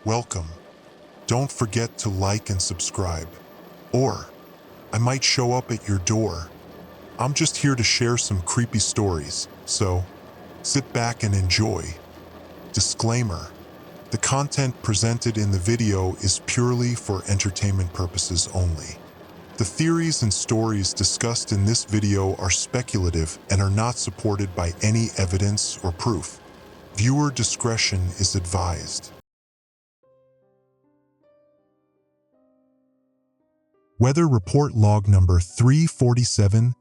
welcome. Don't forget to like and subscribe. Or, I might show up at your door. I'm just here to share some creepy stories, so sit back and enjoy. Disclaimer: the content presented in the video is purely for entertainment purposes only. The theories and stories discussed in this video are speculative and are not supported by any evidence or proof. Viewer discretion is advised. Weather Report Log Number 347,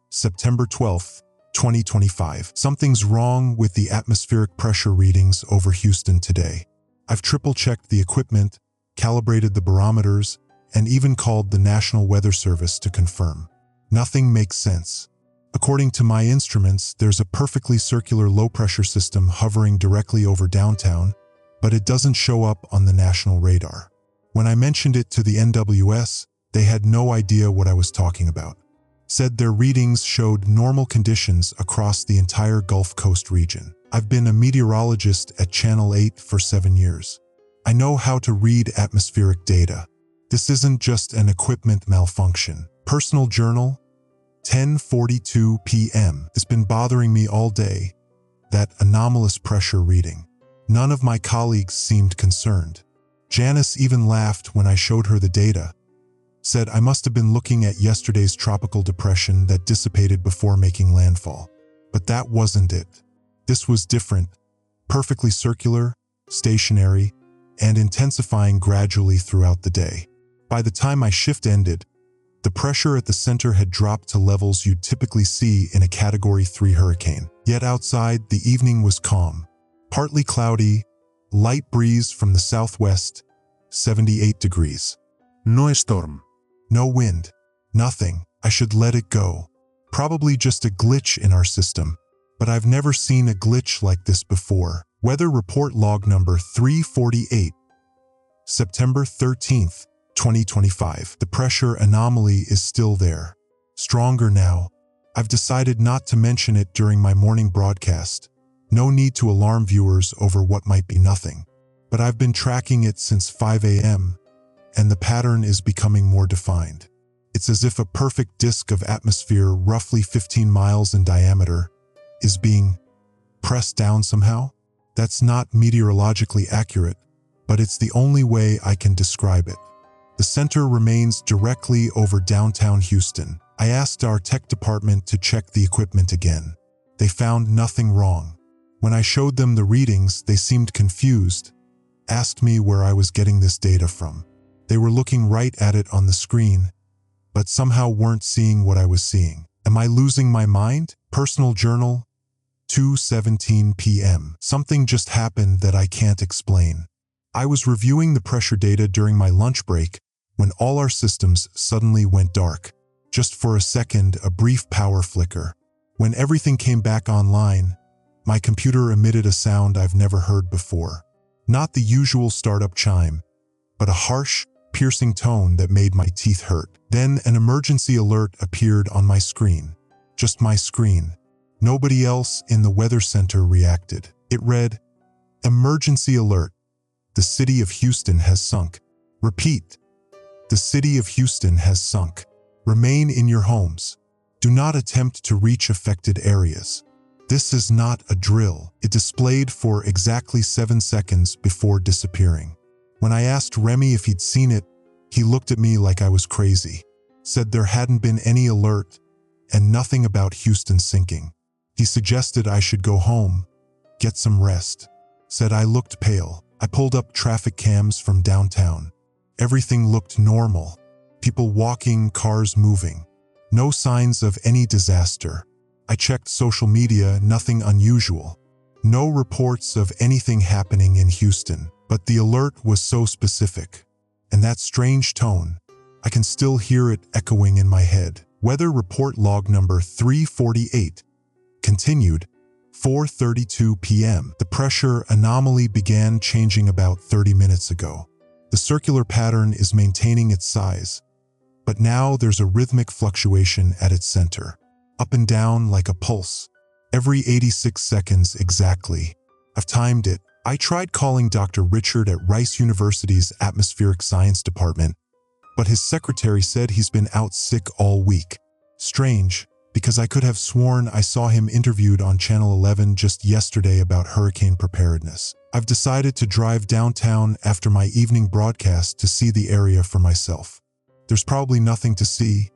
September 12, 2025. Something's wrong with the atmospheric pressure readings over Houston today. I've triple-checked the equipment, calibrated the barometers, and even called the National Weather Service to confirm. Nothing makes sense. According to my instruments, there's a perfectly circular low-pressure system hovering directly over downtown, but it doesn't show up on the national radar. When I mentioned it to the NWS, they had no idea what I was talking about. Said their readings showed normal conditions across the entire Gulf Coast region. I've been a meteorologist at Channel 8 for 7 years. I know how to read atmospheric data. This isn't just an equipment malfunction. Personal Journal, 10:42 p.m. It's been bothering me all day, that anomalous pressure reading. None of my colleagues seemed concerned. Janice even laughed when I showed her the data. Said I must have been looking at yesterday's tropical depression that dissipated before making landfall. But that wasn't it. This was different, perfectly circular, stationary, and intensifying gradually throughout the day. By the time my shift ended, the pressure at the center had dropped to levels you'd typically see in a Category 3 hurricane. Yet outside, the evening was calm. Partly cloudy, light breeze from the southwest, 78 degrees. No storm. No wind. Nothing. I should let it go. Probably just a glitch in our system. But I've never seen a glitch like this before. Weather Report Log Number 348, September 13th, 2025. The pressure anomaly is still there. Stronger now. I've decided not to mention it during my morning broadcast. No need to alarm viewers over what might be nothing. But I've been tracking it since 5 a.m., and the pattern is becoming more defined. It's as if a perfect disk of atmosphere roughly 15 miles in diameter is being pressed down somehow. That's not meteorologically accurate, but it's the only way I can describe it. The center remains directly over downtown Houston. I asked our tech department to check the equipment again. They found nothing wrong. When I showed them the readings, they seemed confused, asked me where I was getting this data from. They were looking right at it on the screen, but somehow weren't seeing what I was seeing. Am I losing my mind? Personal Journal, 2:17 p.m. Something just happened that I can't explain. I was reviewing the pressure data during my lunch break when all our systems suddenly went dark. Just for a second, a brief power flicker. When everything came back online, my computer emitted a sound I've never heard before. Not the usual startup chime, but a harsh, piercing tone that made my teeth hurt. Then an emergency alert appeared on my screen. Just my screen. Nobody else in the weather center reacted. It read, "Emergency alert. The city of Houston has sunk. Repeat. The city of Houston has sunk. Remain in your homes. Do not attempt to reach affected areas." This is not a drill. It displayed for exactly 7 seconds before disappearing. When I asked Remy if he'd seen it, he looked at me like I was crazy. Said there hadn't been any alert and nothing about Houston sinking. He suggested I should go home, get some rest. Said I looked pale. I pulled up traffic cams from downtown. Everything looked normal. People walking, cars moving. No signs of any disaster. I checked social media, nothing unusual. No reports of anything happening in Houston. But the alert was so specific. And that strange tone, I can still hear it echoing in my head. Weather Report Log Number 348, continued, 4:32 p.m. The pressure anomaly began changing about 30 minutes ago. The circular pattern is maintaining its size, but now there's a rhythmic fluctuation at its center, up and down like a pulse, every 86 seconds exactly. I've timed it, I tried calling Dr. Richard at Rice University's Atmospheric Science Department, but his secretary said he's been out sick all week. Strange, because I could have sworn I saw him interviewed on Channel 11 just yesterday about hurricane preparedness. I've decided to drive downtown after my evening broadcast to see the area for myself. There's probably nothing to see,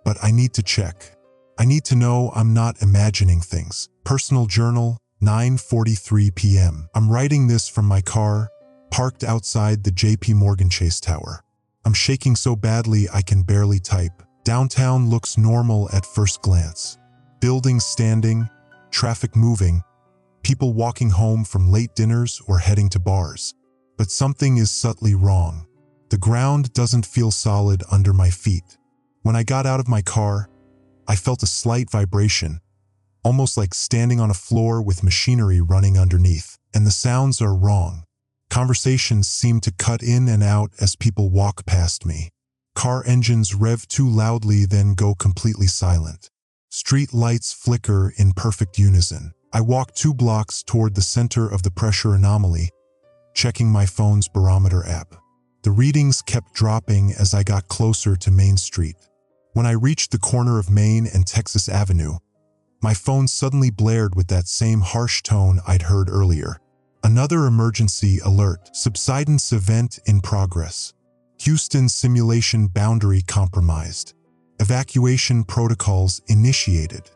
but I need to check. I need to know I'm not imagining things. Personal journal, 9:43 p.m. I'm writing this from my car, parked outside the JP Morgan Chase Tower. I'm shaking so badly I can barely type. Downtown looks normal at first glance. Buildings standing, traffic moving, people walking home from late dinners or heading to bars. But something is subtly wrong. The ground doesn't feel solid under my feet. When I got out of my car, I felt a slight vibration, almost like standing on a floor with machinery running underneath. And the sounds are wrong. Conversations seem to cut in and out as people walk past me. Car engines rev too loudly, then go completely silent. Street lights flicker in perfect unison. I walk 2 blocks toward the center of the pressure anomaly, checking my phone's barometer app. The readings kept dropping as I got closer to Main Street. When I reached the corner of Main and Texas Avenue, my phone suddenly blared with that same harsh tone I'd heard earlier. Another emergency alert. Subsidence event in progress. Houston simulation boundary compromised. Evacuation protocols initiated.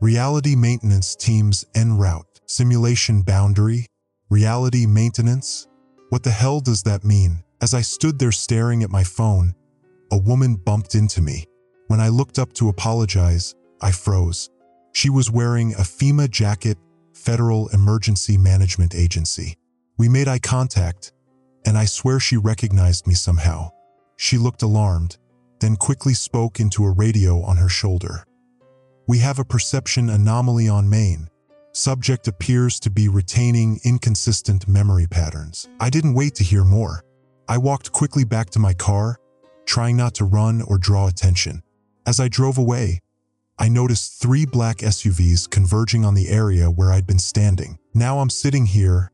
Reality maintenance teams en route. Simulation boundary? Reality maintenance? What the hell does that mean? As I stood there staring at my phone, a woman bumped into me. When I looked up to apologize, I froze. She was wearing a FEMA jacket, Federal Emergency Management Agency. We made eye contact, and I swear she recognized me somehow. She looked alarmed, then quickly spoke into a radio on her shoulder. "We have a perception anomaly on Main. Subject appears to be retaining inconsistent memory patterns." I didn't wait to hear more. I walked quickly back to my car, trying not to run or draw attention. As I drove away, I noticed 3 black SUVs converging on the area where I'd been standing. Now I'm sitting here,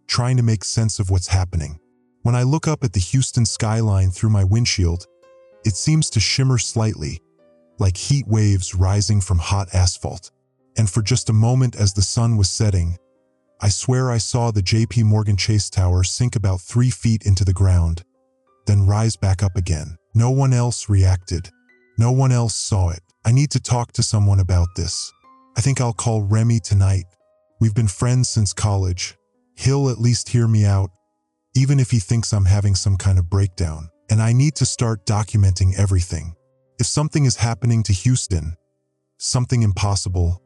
trying to make sense of what's happening. When I look up at the Houston skyline through my windshield, it seems to shimmer slightly, like heat waves rising from hot asphalt. And for just a moment as the sun was setting, I swear I saw the JP Morgan Chase Tower sink about 3 feet into the ground, then rise back up again. No one else reacted. No one else saw it. I need to talk to someone about this. I think I'll call Remy tonight. We've been friends since college. He'll at least hear me out, even if he thinks I'm having some kind of breakdown. And I need to start documenting everything. If something is happening to Houston, something impossible,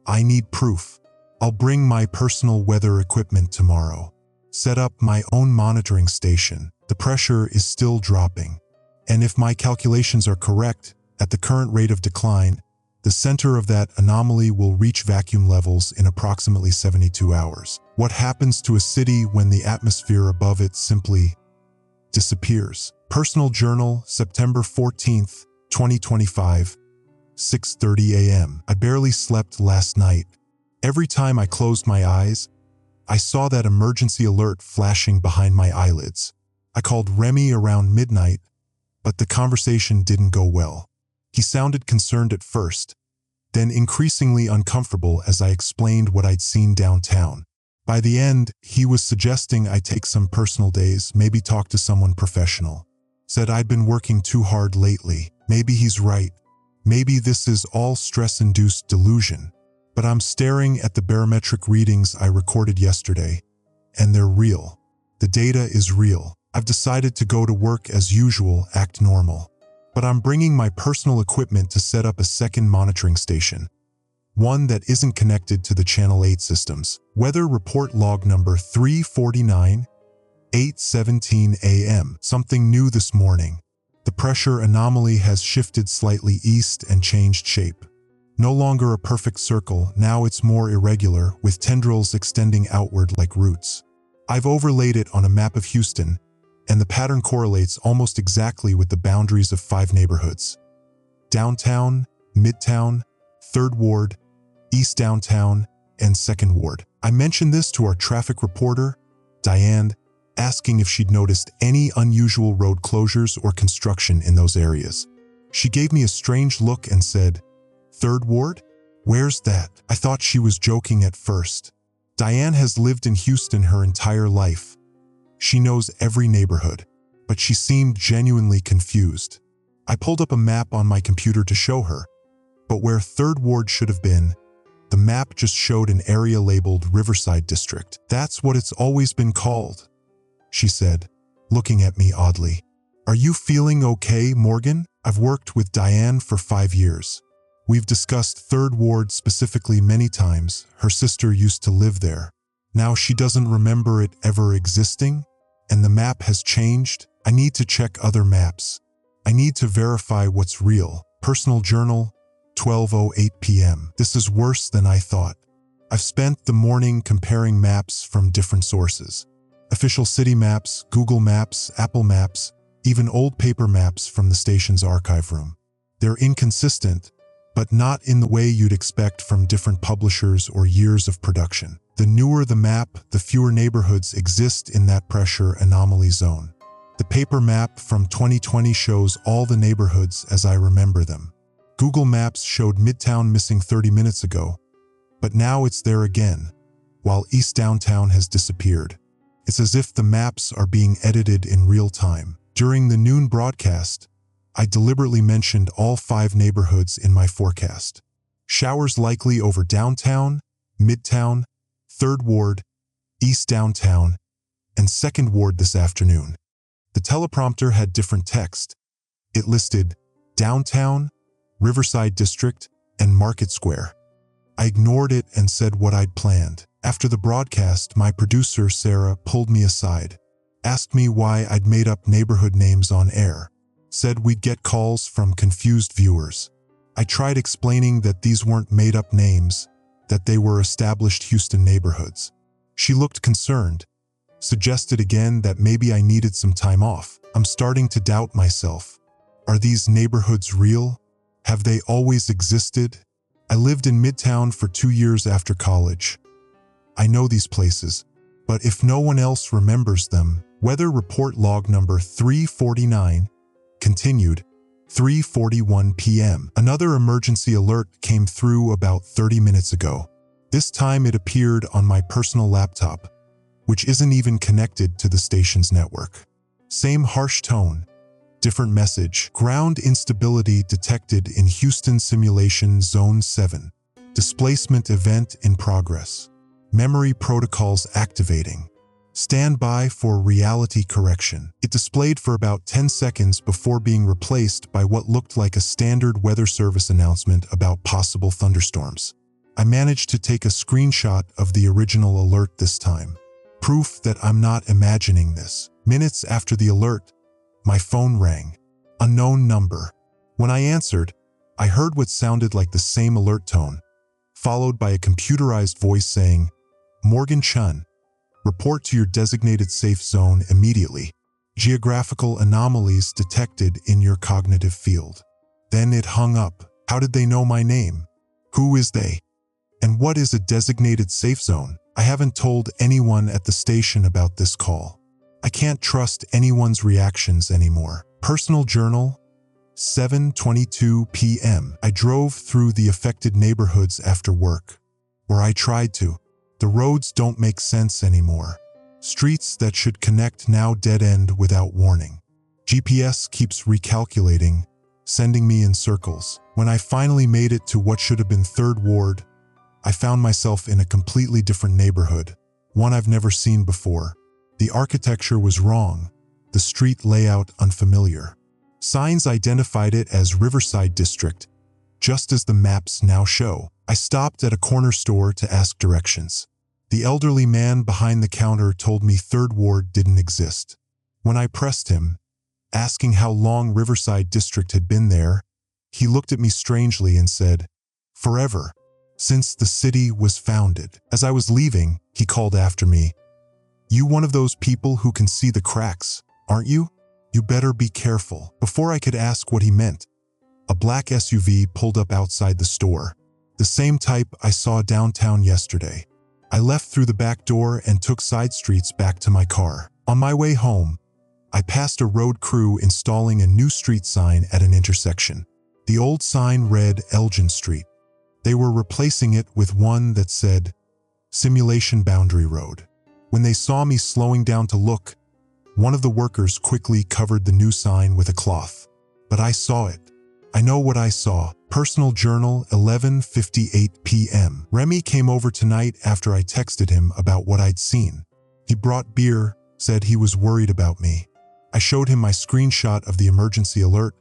I need proof. I'll bring my personal weather equipment tomorrow. Set up my own monitoring station. The pressure is still dropping. And if my calculations are correct, at the current rate of decline, the center of that anomaly will reach vacuum levels in approximately 72 hours. What happens to a city when the atmosphere above it simply disappears? Personal journal, September 14th, 2025, 6:30 a.m. I barely slept last night. Every time I closed my eyes, I saw that emergency alert flashing behind my eyelids. I called Remy around midnight, but the conversation didn't go well. He sounded concerned at first, then increasingly uncomfortable as I explained what I'd seen downtown. By the end, he was suggesting I take some personal days, maybe talk to someone professional. Said I'd been working too hard lately. Maybe he's right. Maybe this is all stress-induced delusion. But I'm staring at the barometric readings I recorded yesterday, and they're real. The data is real. I've decided to go to work as usual, act normal. But I'm bringing my personal equipment to set up a second monitoring station, one that isn't connected to the Channel 8 systems. Weather report log number 349, 8:17 a.m. Something new this morning. The pressure anomaly has shifted slightly east and changed shape. No longer a perfect circle, now it's more irregular, with tendrils extending outward like roots. I've overlaid it on a map of Houston, and the pattern correlates almost exactly with the boundaries of 5 neighborhoods: Downtown, Midtown, 3rd Ward, East Downtown, and 2nd Ward. I mentioned this to our traffic reporter, Diane, asking if she'd noticed any unusual road closures or construction in those areas. She gave me a strange look and said, "Third Ward? Where's that?" I thought she was joking at first. Diane has lived in Houston her entire life. She knows every neighborhood, but she seemed genuinely confused. I pulled up a map on my computer to show her, but where Third Ward should have been, the map just showed an area labeled Riverside District. "That's what it's always been called," she said, looking at me oddly. "Are you feeling okay, Morgan? I've worked with Diane for 5 years. We've discussed Third Ward specifically many times. Her sister used to live there. Now she doesn't remember it ever existing, and the map has changed. I need to check other maps. I need to verify what's real." Personal journal, 12:08 p.m. This is worse than I thought. I've spent the morning comparing maps from different sources. Official city maps, Google Maps, Apple Maps, even old paper maps from the station's archive room. They're inconsistent, but not in the way you'd expect from different publishers or years of production. The newer the map, the fewer neighborhoods exist in that pressure anomaly zone. The paper map from 2020 shows all the neighborhoods as I remember them. Google Maps showed Midtown missing 30 minutes ago, but now it's there again, while East Downtown has disappeared. It's as if the maps are being edited in real time. During the noon broadcast, I deliberately mentioned all 5 neighborhoods in my forecast. Showers likely over Downtown, Midtown, Third Ward, East Downtown, and Second Ward this afternoon. The teleprompter had different text. It listed Downtown, Riverside District, and Market Square. I ignored it and said what I'd planned. After the broadcast, my producer, Sarah, pulled me aside, asked me why I'd made up neighborhood names on air, said we'd get calls from confused viewers. I tried explaining that these weren't made-up names, that they were established Houston neighborhoods. She looked concerned, suggested again that maybe I needed some time off. I'm starting to doubt myself. Are these neighborhoods real? Have they always existed? I lived in Midtown for 2 years after college. I know these places, but if no one else remembers them, Weather Report Log number 349 continued, 3:41 p.m. Another emergency alert came through about 30 minutes ago. This time it appeared on my personal laptop, which isn't even connected to the station's network. Same harsh tone, different message. Ground instability detected in Houston Simulation Zone 7. Displacement event in progress. Memory protocols activating. Stand by for reality correction. It displayed for about 10 seconds before being replaced by what looked like a standard weather service announcement about possible thunderstorms. I managed to take a screenshot of the original alert this time. Proof that I'm not imagining this. Minutes after the alert, my phone rang. Unknown number. When I answered, I heard what sounded like the same alert tone, followed by a computerized voice saying, "Morgan Chun, report to your designated safe zone immediately. Geographical anomalies detected in your cognitive field." Then it hung up. How did they know my name? Who is they? And what is a designated safe zone? I haven't told anyone at the station about this call. I can't trust anyone's reactions anymore. Personal journal, 7:22 p.m. I drove through the affected neighborhoods after work, or I tried to. The roads don't make sense anymore. Streets that should connect now dead-end without warning. GPS keeps recalculating, sending me in circles. When I finally made it to what should have been Third Ward, I found myself in a completely different neighborhood, one I've never seen before. The architecture was wrong, the street layout unfamiliar. Signs identified it as Riverside District, just as the maps now show. I stopped at a corner store to ask directions. The elderly man behind the counter told me Third Ward didn't exist. When I pressed him, asking how long Riverside District had been there, he looked at me strangely and said, "Forever, since the city was founded." As I was leaving, he called after me, "You one of those people who can see the cracks, aren't you? You better be careful." Before I could ask what he meant, a black SUV pulled up outside the store, the same type I saw downtown yesterday. I left through the back door and took side streets back to my car. On my way home, I passed a road crew installing a new street sign at an intersection. The old sign read Elgin Street. They were replacing it with one that said Simulation Boundary Road. When they saw me slowing down to look, one of the workers quickly covered the new sign with a cloth. But I saw it. I know what I saw. Personal journal, 11:58 p.m. Remy came over tonight after I texted him about what I'd seen. He brought beer, said he was worried about me. I showed him my screenshot of the emergency alert,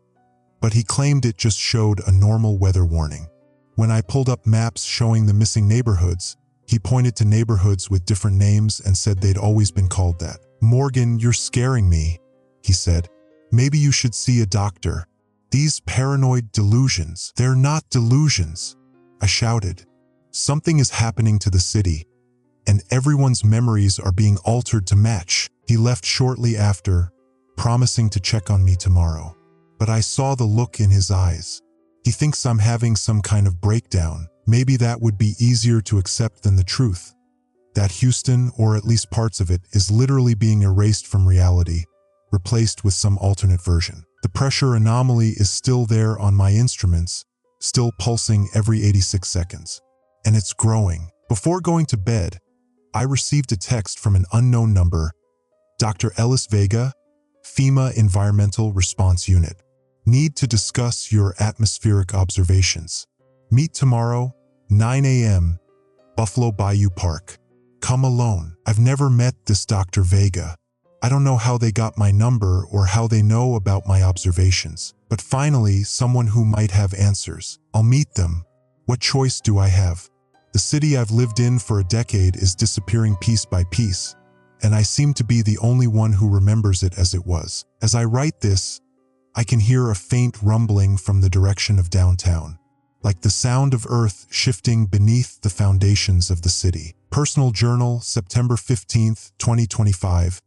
but he claimed it just showed a normal weather warning. When I pulled up maps showing the missing neighborhoods, he pointed to neighborhoods with different names and said they'd always been called that. "Morgan, you're scaring me," he said. "Maybe you should see a doctor. These paranoid delusions, they're not delusions," I shouted. "Something is happening to the city, and everyone's memories are being altered to match." He left shortly after, promising to check on me tomorrow. But I saw the look in his eyes. He thinks I'm having some kind of breakdown. Maybe that would be easier to accept than the truth. That Houston, or at least parts of it, is literally being erased from reality, replaced with some alternate version. The pressure anomaly is still there on my instruments, still pulsing every 86 seconds. And it's growing. Before going to bed, I received a text from an unknown number. "Dr. Ellis Vega, FEMA Environmental Response Unit. Need to discuss your atmospheric observations. Meet tomorrow, 9 a.m., Buffalo Bayou Park. Come alone." I've never met this Dr. Vega. I don't know how they got my number or how they know about my observations. But finally, someone who might have answers. I'll meet them. What choice do I have? The city I've lived in for a decade is disappearing piece by piece, and I seem to be the only one who remembers it as it was. As I write this, I can hear a faint rumbling from the direction of downtown, like the sound of earth shifting beneath the foundations of the city. Personal journal, September 15th, 2025,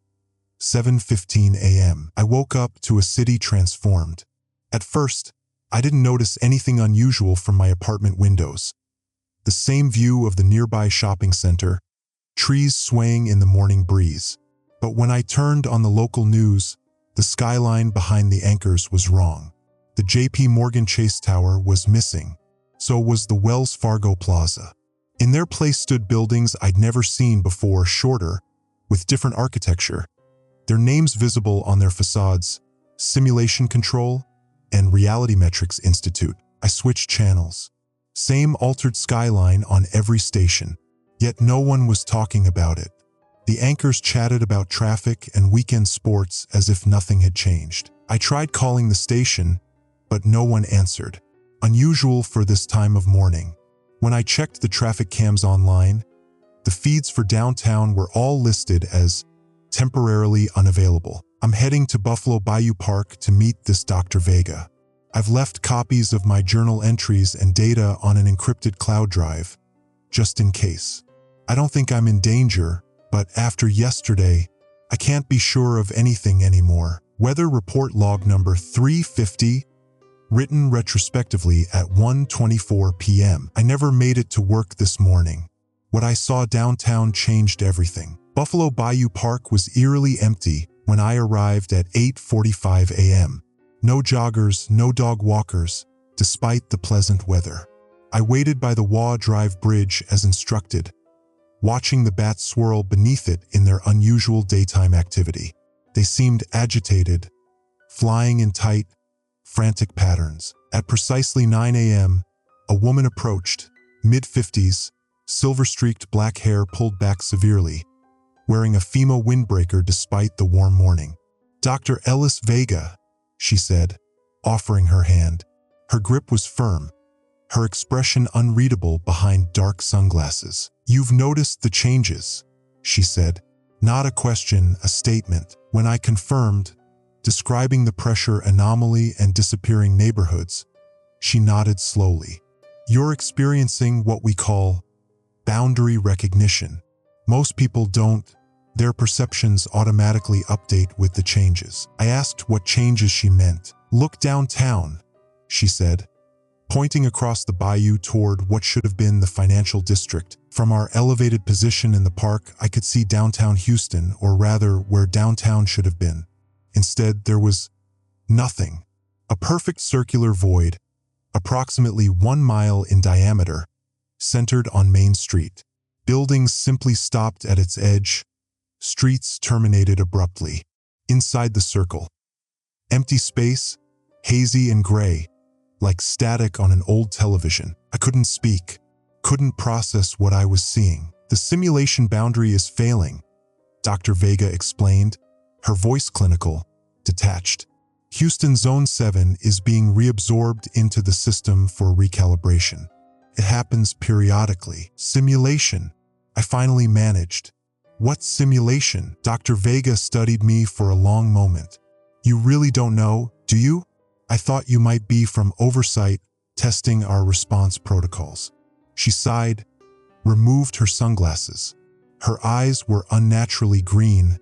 7:15 a.m. I woke up to a city transformed. At first, I didn't notice anything unusual from my apartment windows. The same view of the nearby shopping center, trees swaying in the morning breeze. But when I turned on the local news, the skyline behind the anchors was wrong. The JP Morgan Chase Tower was missing. So was the Wells Fargo Plaza. In their place stood buildings I'd never seen before, shorter, with different architecture. Their names visible on their facades, Simulation Control and Reality Metrics Institute. I switched channels. Same altered skyline on every station, yet no one was talking about it. The anchors chatted about traffic and weekend sports as if nothing had changed. I tried calling the station, but no one answered. Unusual for this time of morning. When I checked the traffic cams online, the feeds for downtown were all listed as temporarily unavailable. I'm heading to Buffalo Bayou Park to meet this Dr. Vega. I've left copies of my journal entries and data on an encrypted cloud drive, just in case. I don't think I'm in danger, but after yesterday, I can't be sure of anything anymore. Weather report log number 350, written retrospectively at 1:24 p.m. I never made it to work this morning. What I saw downtown changed everything. Buffalo Bayou Park was eerily empty when I arrived at 8:45 a.m. No joggers, no dog walkers, despite the pleasant weather. I waited by the Waugh Drive Bridge as instructed, watching the bats swirl beneath it in their unusual daytime activity. They seemed agitated, flying in tight, frantic patterns. At precisely 9 a.m., a woman approached, mid-50s, silver-streaked black hair pulled back severely, wearing a FEMA windbreaker despite the warm morning. "Dr. Ellis Vega," she said, offering her hand. Her grip was firm, her expression unreadable behind dark sunglasses. "You've noticed the changes," she said. Not a question, a statement. When I confirmed, describing the pressure anomaly and disappearing neighborhoods, she nodded slowly. "You're experiencing what we call boundary recognition. Most people don't. Their perceptions automatically update with the changes." I asked what changes she meant. "Look downtown," she said, pointing across the bayou toward what should have been the financial district. From our elevated position in the park, I could see downtown Houston, or rather, where downtown should have been. Instead, there was nothing. A perfect circular void, approximately 1 mile in diameter, centered on Main Street. Buildings simply stopped at its edge. Streets terminated abruptly. Inside the circle, empty space, hazy and gray, like static on an old television. I couldn't speak, couldn't process what I was seeing. The simulation boundary is failing, Dr. Vega explained, her voice clinical, detached. Houston Zone 7 is being reabsorbed into the system for recalibration. It happens periodically. Simulation. I finally managed. What simulation? Dr. Vega studied me for a long moment. You really don't know, do you? I thought you might be from oversight, testing our response protocols. She sighed, removed her sunglasses. Her eyes were unnaturally green,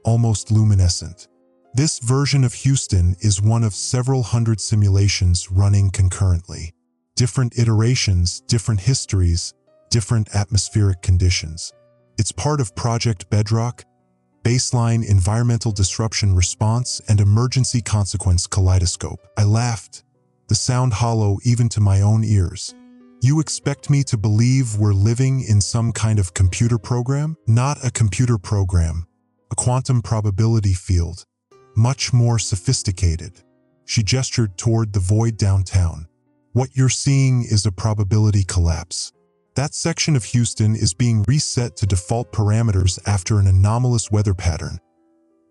almost luminescent. This version of Houston is one of several hundred simulations running concurrently. Different iterations, different histories, different atmospheric conditions. It's part of Project Bedrock, Baseline Environmental Disruption Response and Emergency Consequence Kaleidoscope. I laughed, the sound hollow even to my own ears. You expect me to believe we're living in some kind of computer program? Not a computer program, a quantum probability field, much more sophisticated. She gestured toward the void downtown. What you're seeing is a probability collapse. That section of Houston is being reset to default parameters after an anomalous weather pattern.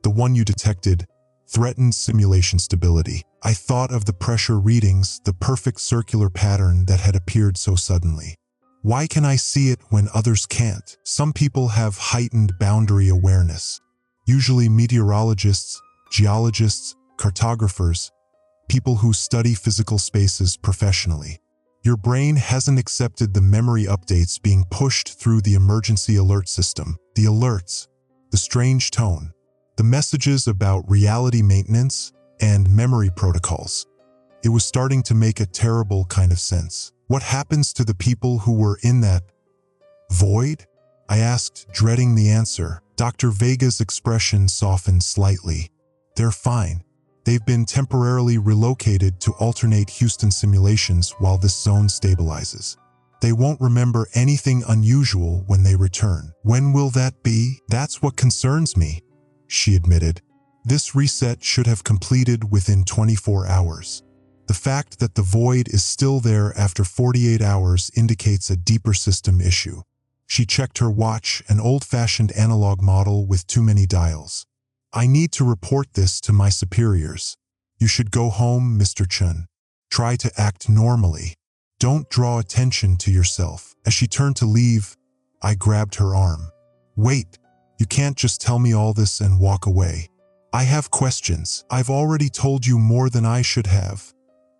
The one you detected threatened simulation stability. I thought of the pressure readings, the perfect circular pattern that had appeared so suddenly. Why can I see it when others can't? Some people have heightened boundary awareness. Usually meteorologists, geologists, cartographers, people who study physical spaces professionally. Your brain hasn't accepted the memory updates being pushed through the emergency alert system. The alerts, the strange tone, the messages about reality maintenance and memory protocols. It was starting to make a terrible kind of sense. What happens to the people who were in that void? I asked, dreading the answer. Dr. Vega's expression softened slightly. They're fine. They've been temporarily relocated to alternate Houston simulations while this zone stabilizes. They won't remember anything unusual when they return. When will that be? That's what concerns me, she admitted. This reset should have completed within 24 hours. The fact that the void is still there after 48 hours indicates a deeper system issue. She checked her watch, an old-fashioned analog model with too many dials. I need to report this to my superiors. You should go home, Mr. Chun. Try to act normally. Don't draw attention to yourself. As she turned to leave, I grabbed her arm. Wait, you can't just tell me all this and walk away. I have questions. I've already told you more than I should have,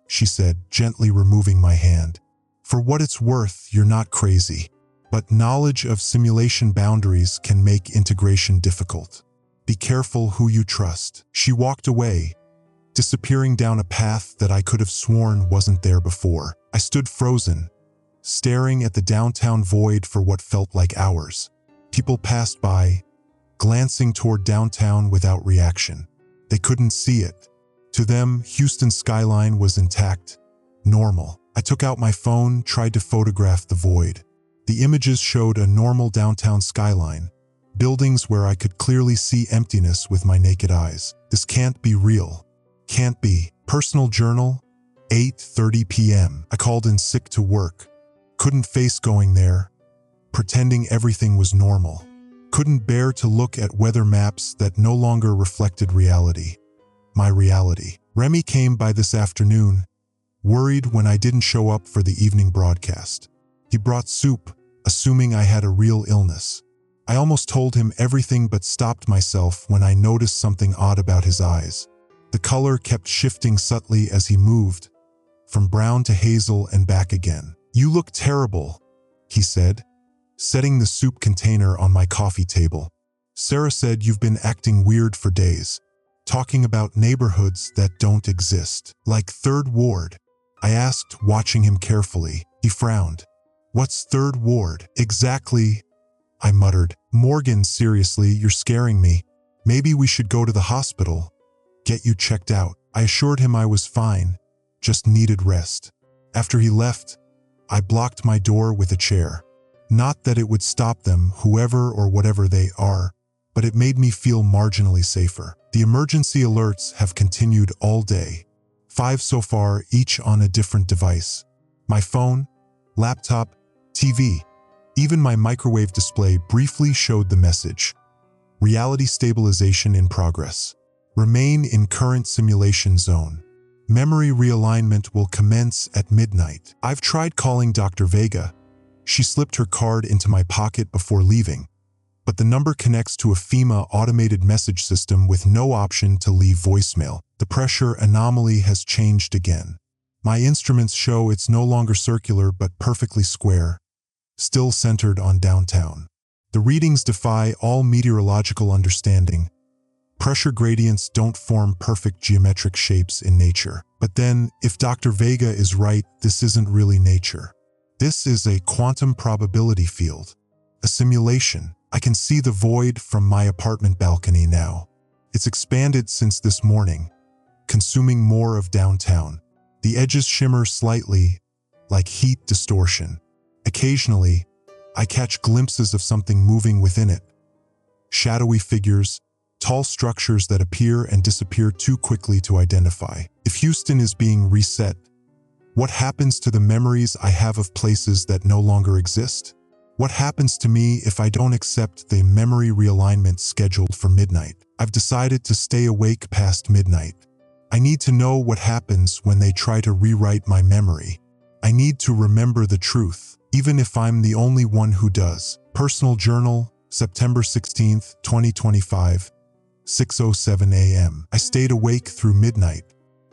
she said, gently removing my hand. For what it's worth, you're not crazy. But knowledge of simulation boundaries can make integration difficult. Be careful who you trust. She walked away, disappearing down a path that I could have sworn wasn't there before. I stood frozen, staring at the downtown void for what felt like hours. People passed by, glancing toward downtown without reaction. They couldn't see it. To them, Houston's skyline was intact, normal. I took out my phone, tried to photograph the void. The images showed a normal downtown skyline, buildings where I could clearly see emptiness with my naked eyes. This can't be real. Can't be. Personal journal, 8:30 p.m. I called in sick to work. Couldn't face going there, pretending everything was normal. Couldn't bear to look at weather maps that no longer reflected reality. My reality. Remy came by this afternoon, worried when I didn't show up for the evening broadcast. He brought soup, assuming I had a real illness. I almost told him everything but stopped myself when I noticed something odd about his eyes. The color kept shifting subtly as he moved, from brown to hazel and back again. You look terrible, he said, setting the soup container on my coffee table. Sarah said you've been acting weird for days, talking about neighborhoods that don't exist, like Third Ward. I asked, watching him carefully. He frowned. "What's Third Ward?" "Exactly," I muttered. "Morgan, seriously, you're scaring me. Maybe we should go to the hospital. Get you checked out." I assured him I was fine, just needed rest. After he left, I blocked my door with a chair. Not that it would stop them, whoever or whatever they are, but it made me feel marginally safer. The emergency alerts have continued all day. 5 so far, each on a different device. My phone, laptop, TV, even my microwave display briefly showed the message. Reality stabilization in progress. Remain in current simulation zone. Memory realignment will commence at midnight. I've tried calling Dr. Vega. She slipped her card into my pocket before leaving, but the number connects to a FEMA automated message system with no option to leave voicemail. The pressure anomaly has changed again. My instruments show it's no longer circular but perfectly square, still centered on downtown. The readings defy all meteorological understanding. Pressure gradients don't form perfect geometric shapes in nature. But then, if Dr. Vega is right, this isn't really nature. This is a quantum probability field, a simulation. I can see the void from my apartment balcony now. It's expanded since this morning, consuming more of downtown. The edges shimmer slightly, like heat distortion. Occasionally, I catch glimpses of something moving within it. Shadowy figures, tall structures that appear and disappear too quickly to identify. If Houston is being reset, what happens to the memories I have of places that no longer exist? What happens to me if I don't accept the memory realignment scheduled for midnight? I've decided to stay awake past midnight. I need to know what happens when they try to rewrite my memory. I need to remember the truth, even if I'm the only one who does. Personal Journal, September 16th, 2025, 6:07 a.m. I stayed awake through midnight.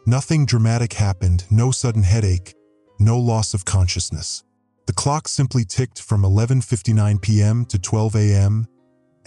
Nothing dramatic happened, no sudden headache, no loss of consciousness. The clock simply ticked from 11:59 p.m. to 12 a.m.,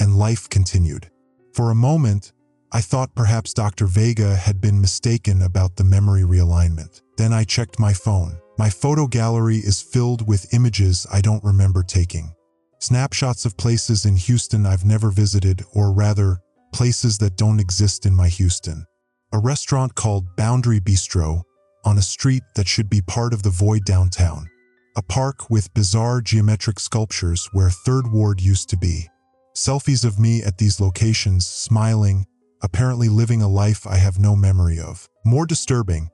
and life continued. For a moment, I thought perhaps Dr. Vega had been mistaken about the memory realignment. Then I checked my phone. My photo gallery is filled with images I don't remember taking. Snapshots of places in Houston I've never visited, or rather, places that don't exist in my Houston. A restaurant called Boundary Bistro on a street that should be part of the void downtown. A park with bizarre geometric sculptures where Third Ward used to be. Selfies of me at these locations, smiling, apparently living a life I have no memory of. More disturbing,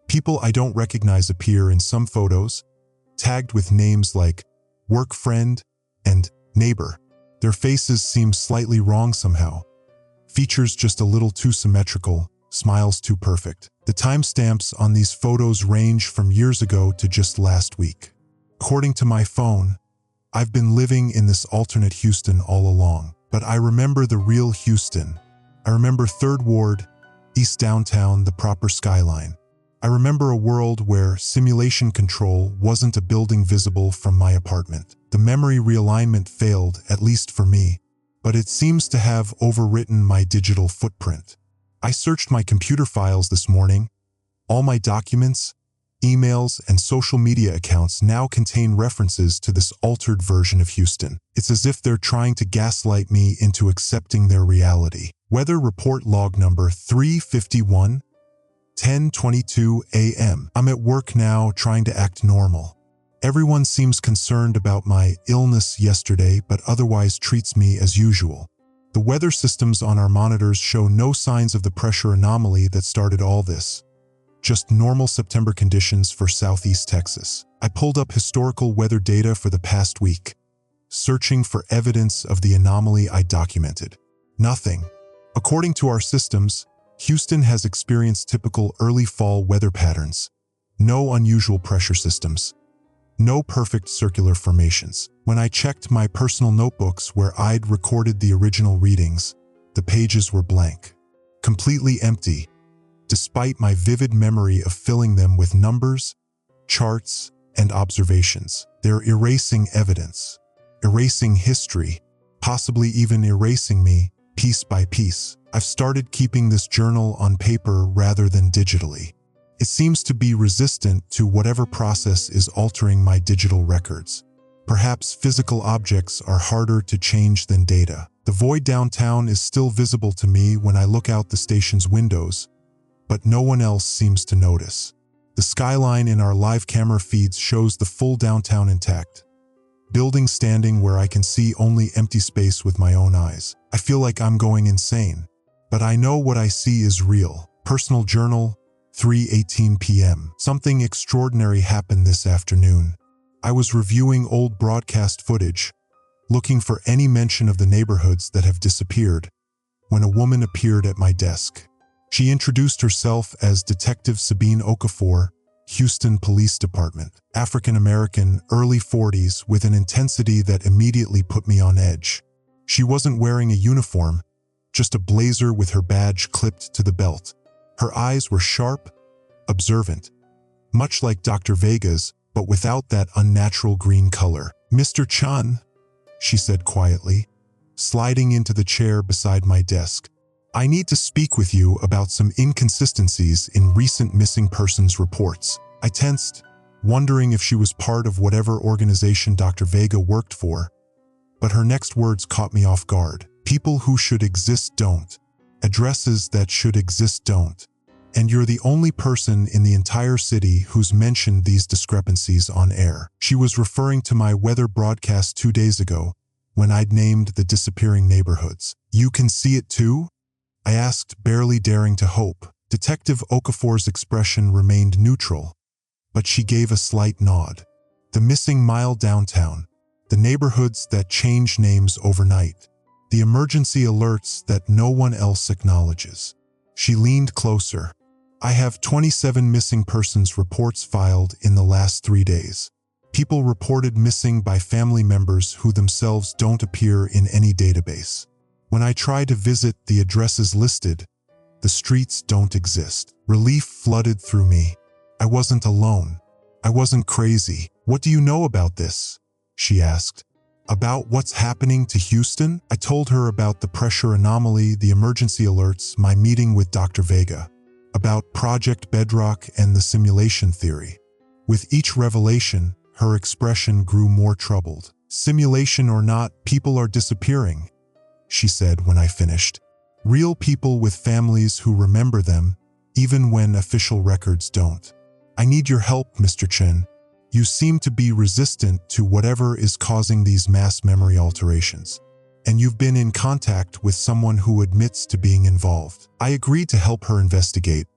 people I don't recognize appear in some photos, tagged with names like work friend and neighbor. Their faces seem slightly wrong somehow. Features just a little too symmetrical, smiles too perfect. The timestamps on these photos range from years ago to just last week. According to my phone, I've been living in this alternate Houston all along. But I remember the real Houston. I remember Third Ward, East Downtown, the proper skyline. I remember a world where simulation control wasn't a building visible from my apartment. The memory realignment failed, at least for me, but it seems to have overwritten my digital footprint. I searched my computer files this morning. All my documents, emails, and social media accounts now contain references to this altered version of Houston. It's as if they're trying to gaslight me into accepting their reality. Weather report log number 351, 10:22 a.m. I'm at work now, trying to act normal. Everyone seems concerned about my illness yesterday, but otherwise treats me as usual. The weather systems on our monitors show no signs of the pressure anomaly that started all this. Just normal September conditions for Southeast Texas. I pulled up historical weather data for the past week, searching for evidence of the anomaly I documented. Nothing. According to our systems, Houston has experienced typical early fall weather patterns. No unusual pressure systems. No perfect circular formations. When I checked my personal notebooks where I'd recorded the original readings, the pages were blank. Completely empty, despite my vivid memory of filling them with numbers, charts, and observations. They're erasing evidence, erasing history, possibly even erasing me piece by piece. I've started keeping this journal on paper rather than digitally. It seems to be resistant to whatever process is altering my digital records. Perhaps physical objects are harder to change than data. The void downtown is still visible to me when I look out the station's windows, but no one else seems to notice. The skyline in our live camera feeds shows the full downtown intact. Buildings standing where I can see only empty space with my own eyes. I feel like I'm going insane, but I know what I see is real. Personal journal, 3:18 p.m. Something extraordinary happened this afternoon. I was reviewing old broadcast footage, looking for any mention of the neighborhoods that have disappeared, when a woman appeared at my desk. She introduced herself as Detective Sabine Okafor, Houston Police Department, African-American, early 40s, with an intensity that immediately put me on edge. She wasn't wearing a uniform, just a blazer with her badge clipped to the belt. Her eyes were sharp, observant, much like Dr. Vega's, but without that unnatural green color. "Mr. Chun," she said quietly, sliding into the chair beside my desk. "I need to speak with you about some inconsistencies in recent missing persons reports." I tensed, wondering if she was part of whatever organization Dr. Vega worked for, but her next words caught me off guard. "People who should exist don't. Addresses that should exist don't. And you're the only person in the entire city who's mentioned these discrepancies on air." She was referring to my weather broadcast 2 days ago, when I'd named the disappearing neighborhoods. "You can see it too?" I asked, barely daring to hope. Detective Okafor's expression remained neutral, but she gave a slight nod. "The missing mile downtown, the neighborhoods that change names overnight, the emergency alerts that no one else acknowledges." She leaned closer. "I have 27 missing persons reports filed in the last 3 days. People reported missing by family members who themselves don't appear in any database. When I try to visit the addresses listed, the streets don't exist." Relief flooded through me. I wasn't alone. I wasn't crazy. "What do you know about this?" she asked. "About what's happening to Houston?" I told her about the pressure anomaly, the emergency alerts, my meeting with Dr. Vega, about Project Bedrock and the simulation theory. With each revelation, her expression grew more troubled. "Simulation or not, people are disappearing," she said when I finished. "Real people with families who remember them, even when official records don't. I need your help, Mr. Chen. You seem to be resistant to whatever is causing these mass memory alterations. And you've been in contact with someone who admits to being involved." I agreed to help her investigate,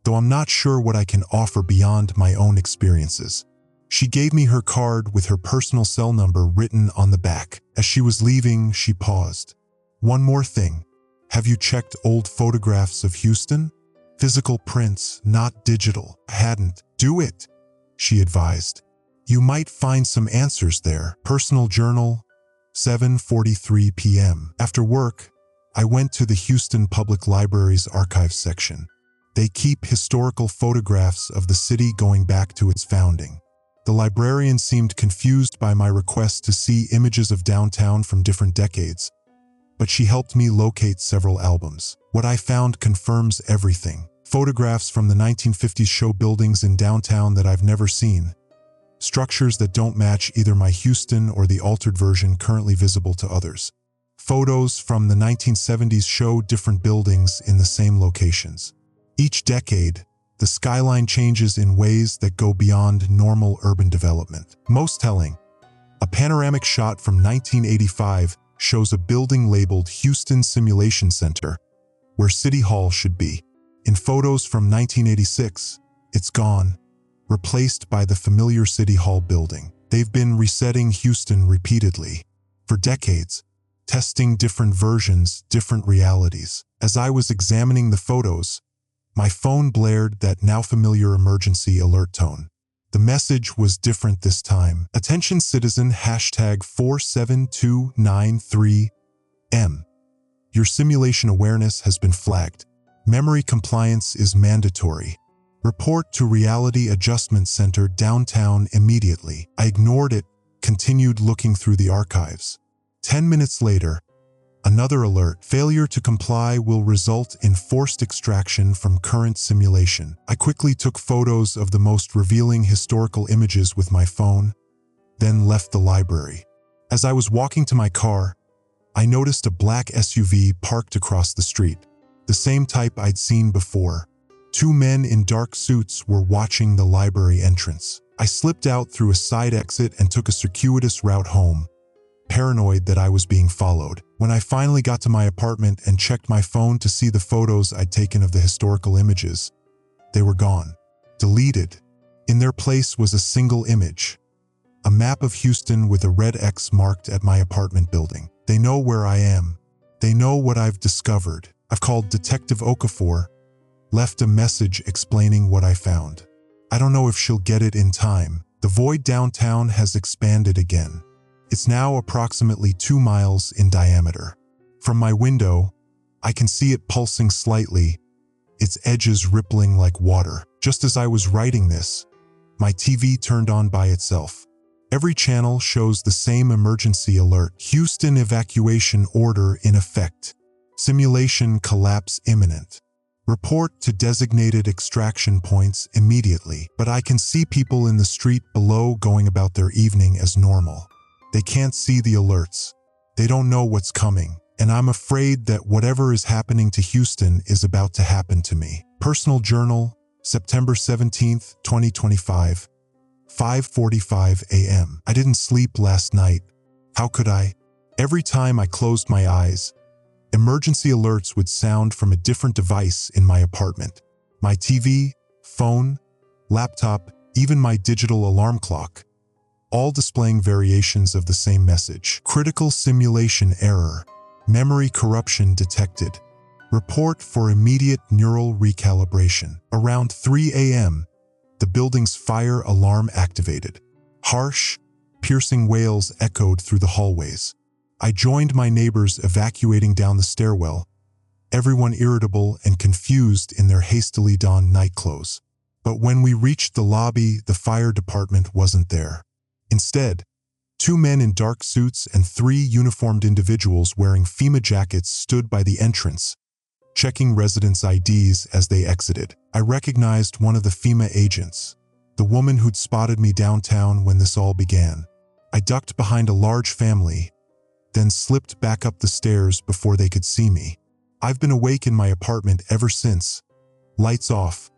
though I'm not sure what I can offer beyond my own experiences. She gave me her card with her personal cell number written on the back. As she was leaving, she paused. "One more thing. Have you checked old photographs of Houston? Physical prints, not digital." I hadn't. "Do it," she advised. "You might find some answers there." Personal journal, 7:43 p.m. After work, I went to the Houston Public Library's archives section. They keep historical photographs of the city going back to its founding. The librarian seemed confused by my request to see images of downtown from different decades, but she helped me locate several albums. What I found confirms everything. Photographs from the 1950s show buildings in downtown that I've never seen. Structures that don't match either my Houston or the altered version currently visible to others. Photos from the 1970s show different buildings in the same locations. Each decade, the skyline changes in ways that go beyond normal urban development. Most telling, a panoramic shot from 1985 shows a building labeled Houston Simulation Center, where City Hall should be. In photos from 1986, it's gone, replaced by the familiar City Hall building. They've been resetting Houston repeatedly, for decades, testing different versions, different realities. As I was examining the photos, my phone blared that now familiar emergency alert tone. The message was different this time. "Attention citizen, #47293M. Your simulation awareness has been flagged. Memory compliance is mandatory. Report to Reality Adjustment Center downtown immediately." I ignored it, continued looking through the archives. 10 minutes later, Another alert: failure to comply will result in forced extraction from current simulation. I quickly took photos of the most revealing historical images with my phone, then left the library. As I was walking to my car, I noticed a black SUV parked across the street, the same type I'd seen before. Two men in dark suits were watching the library entrance. I slipped out through a side exit and took a circuitous route home, paranoid that I was being followed. When I finally got to my apartment and checked my phone to see the photos I'd taken of the historical images, they were gone, deleted. In their place was a single image, a map of Houston with a red X marked at my apartment building. They know where I am. They know what I've discovered. I've called Detective Okafor, left a message explaining what I found. I don't know if she'll get it in time. The void downtown has expanded again. It's now approximately 2 miles in diameter. From my window, I can see it pulsing slightly, its edges rippling like water. Just as I was writing this, my TV turned on by itself. Every channel shows the same emergency alert: Houston evacuation order in effect. Simulation collapse imminent. Report to designated extraction points immediately. But I can see people in the street below going about their evening as normal. They can't see the alerts. They don't know what's coming. And I'm afraid that whatever is happening to Houston is about to happen to me. Personal Journal, September 17th, 2025, 5:45 a.m. I didn't sleep last night. How could I? Every time I closed my eyes, emergency alerts would sound from a different device in my apartment. My TV, phone, laptop, even my digital alarm clock, all displaying variations of the same message. Critical simulation error. Memory corruption detected. Report for immediate neural recalibration. Around 3 a.m., the building's fire alarm activated. Harsh, piercing wails echoed through the hallways. I joined my neighbors evacuating down the stairwell, everyone irritable and confused in their hastily donned nightclothes. But when we reached the lobby, the fire department wasn't there. Instead, 2 men in dark suits and 3 uniformed individuals wearing FEMA jackets stood by the entrance, checking residents' IDs as they exited. I recognized one of the FEMA agents, the woman who'd spotted me downtown when this all began. I ducked behind a large family, then slipped back up the stairs before they could see me. I've been awake in my apartment ever since, lights off,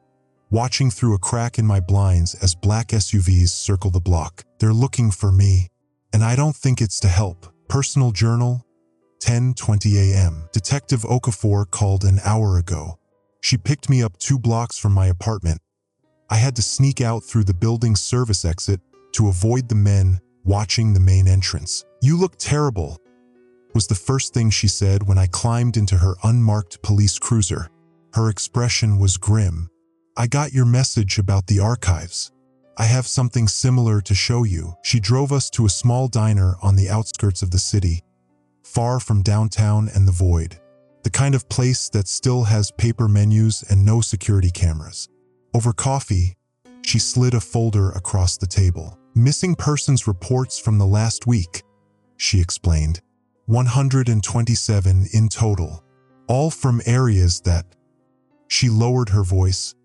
watching through a crack in my blinds as black SUVs circle the block. They're looking for me, and I don't think it's to help. Personal Journal, 10:20 a.m. Detective Okafor called an hour ago. She picked me up 2 blocks from my apartment. I had to sneak out through the building's service exit to avoid the men watching the main entrance. "You look terrible," was the first thing she said when I climbed into her unmarked police cruiser. Her expression was grim. "I got your message about the archives. I have something similar to show you." She drove us to a small diner on the outskirts of the city, far from downtown and the void, the kind of place that still has paper menus and no security cameras. Over coffee, she slid a folder across the table. "Missing persons reports from the last week," she explained. 127 in total, all from areas that, she lowered her voice,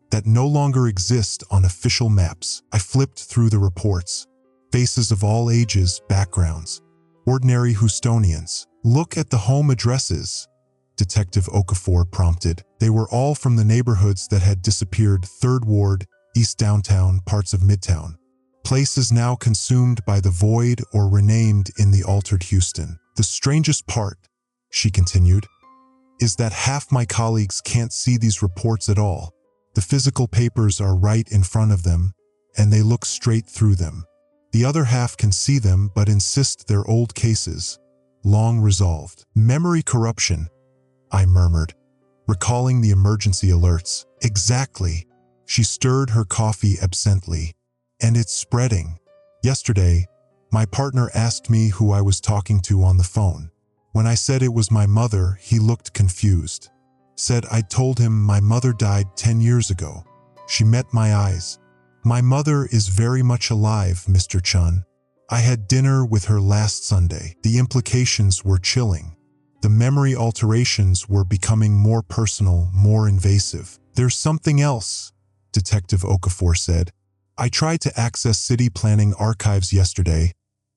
that no longer exist on official maps. I flipped through the reports. Faces of all ages, backgrounds. Ordinary Houstonians. "Look at the home addresses," Detective Okafor prompted. They were all from the neighborhoods that had disappeared: 3rd Ward, East Downtown, parts of Midtown. Places now consumed by the void or renamed in the altered Houston. "The strangest part," she continued, "is that half my colleagues can't see these reports at all. The physical papers are right in front of them, and they look straight through them. The other half can see them but insist they're old cases, long resolved." "Memory corruption," I murmured, recalling the emergency alerts. "Exactly." She stirred her coffee absently. "And it's spreading. Yesterday, my partner asked me who I was talking to on the phone. When I said it was my mother, he looked confused. Said I'd told him my mother died 10 years ago. She met my eyes. "My mother is very much alive, Mr. Chun. I had dinner with her last Sunday." The implications were chilling. The memory alterations were becoming more personal, more invasive. "There's something else," Detective Okafor said. "I tried to access city planning archives yesterday,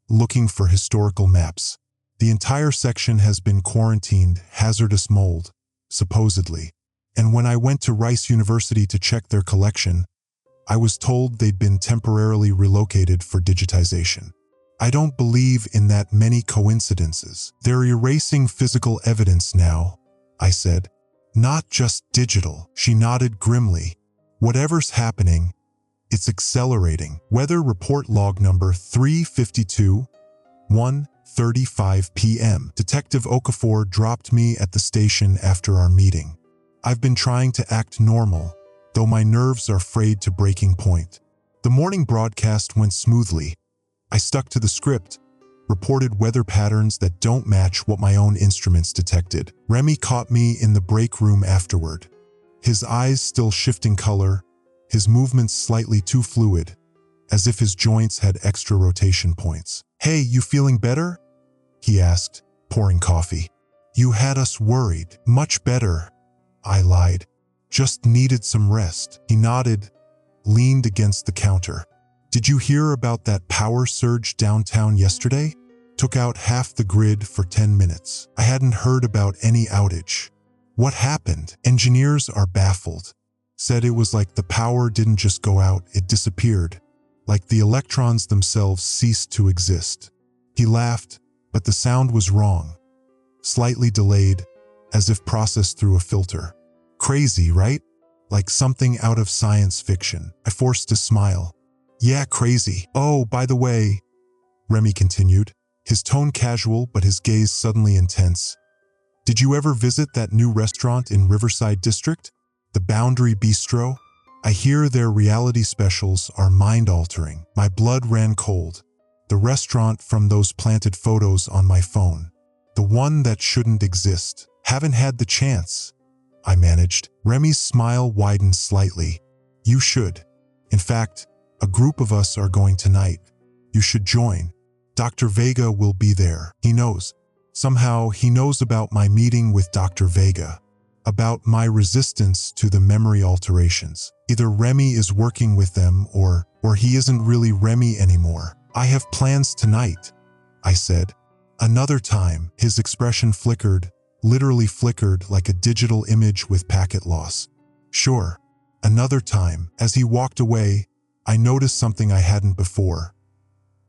looking for historical maps. The entire section has been quarantined, hazardous mold, supposedly. And when I went to Rice University to check their collection, I was told they'd been temporarily relocated for digitization. I don't believe in that many coincidences. They're erasing physical evidence now," I said. "Not just digital." She nodded grimly. "Whatever's happening, it's accelerating." Weather report log number 352, 1:35 p.m. Detective Okafor dropped me at the station after our meeting. I've been trying to act normal, though my nerves are frayed to breaking point. The morning broadcast went smoothly. I stuck to the script, reported weather patterns that don't match what my own instruments detected. Remy caught me in the break room afterward. His eyes still shifting color, his movements slightly too fluid, as if his joints had extra rotation points. "Hey, you feeling better?" he asked, pouring coffee. "You had us worried." "Much better," I lied. "Just needed some rest." He nodded, leaned against the counter. "Did you hear about that power surge downtown yesterday? Took out half the grid for 10 minutes. I hadn't heard about any outage." "What happened?" "Engineers are baffled. Said it was like the power didn't just go out, it disappeared. Like the electrons themselves ceased to exist." He laughed, but the sound was wrong. Slightly delayed, as if processed through a filter. "Crazy, right? Like something out of science fiction." I forced a smile. "Yeah, crazy. Oh, by the way," Remy continued, his tone casual but his gaze suddenly intense. "Did you ever visit that new restaurant in Riverside District? The Boundary Bistro? I hear their reality specials are mind-altering." My blood ran cold. The restaurant from those planted photos on my phone. The one that shouldn't exist. "Haven't had the chance," I managed. Remy's smile widened slightly. "You should. In fact, a group of us are going tonight. You should join. Dr. Vega will be there. He knows. Somehow, he knows about my meeting with Dr. Vega. About my resistance to the memory alterations. Either Remy is working with them or he isn't really Remy anymore." "I have plans tonight," I said. "Another time." His expression flickered, literally flickered like a digital image with packet loss. "Sure. Another time." As he walked away, I noticed something I hadn't before.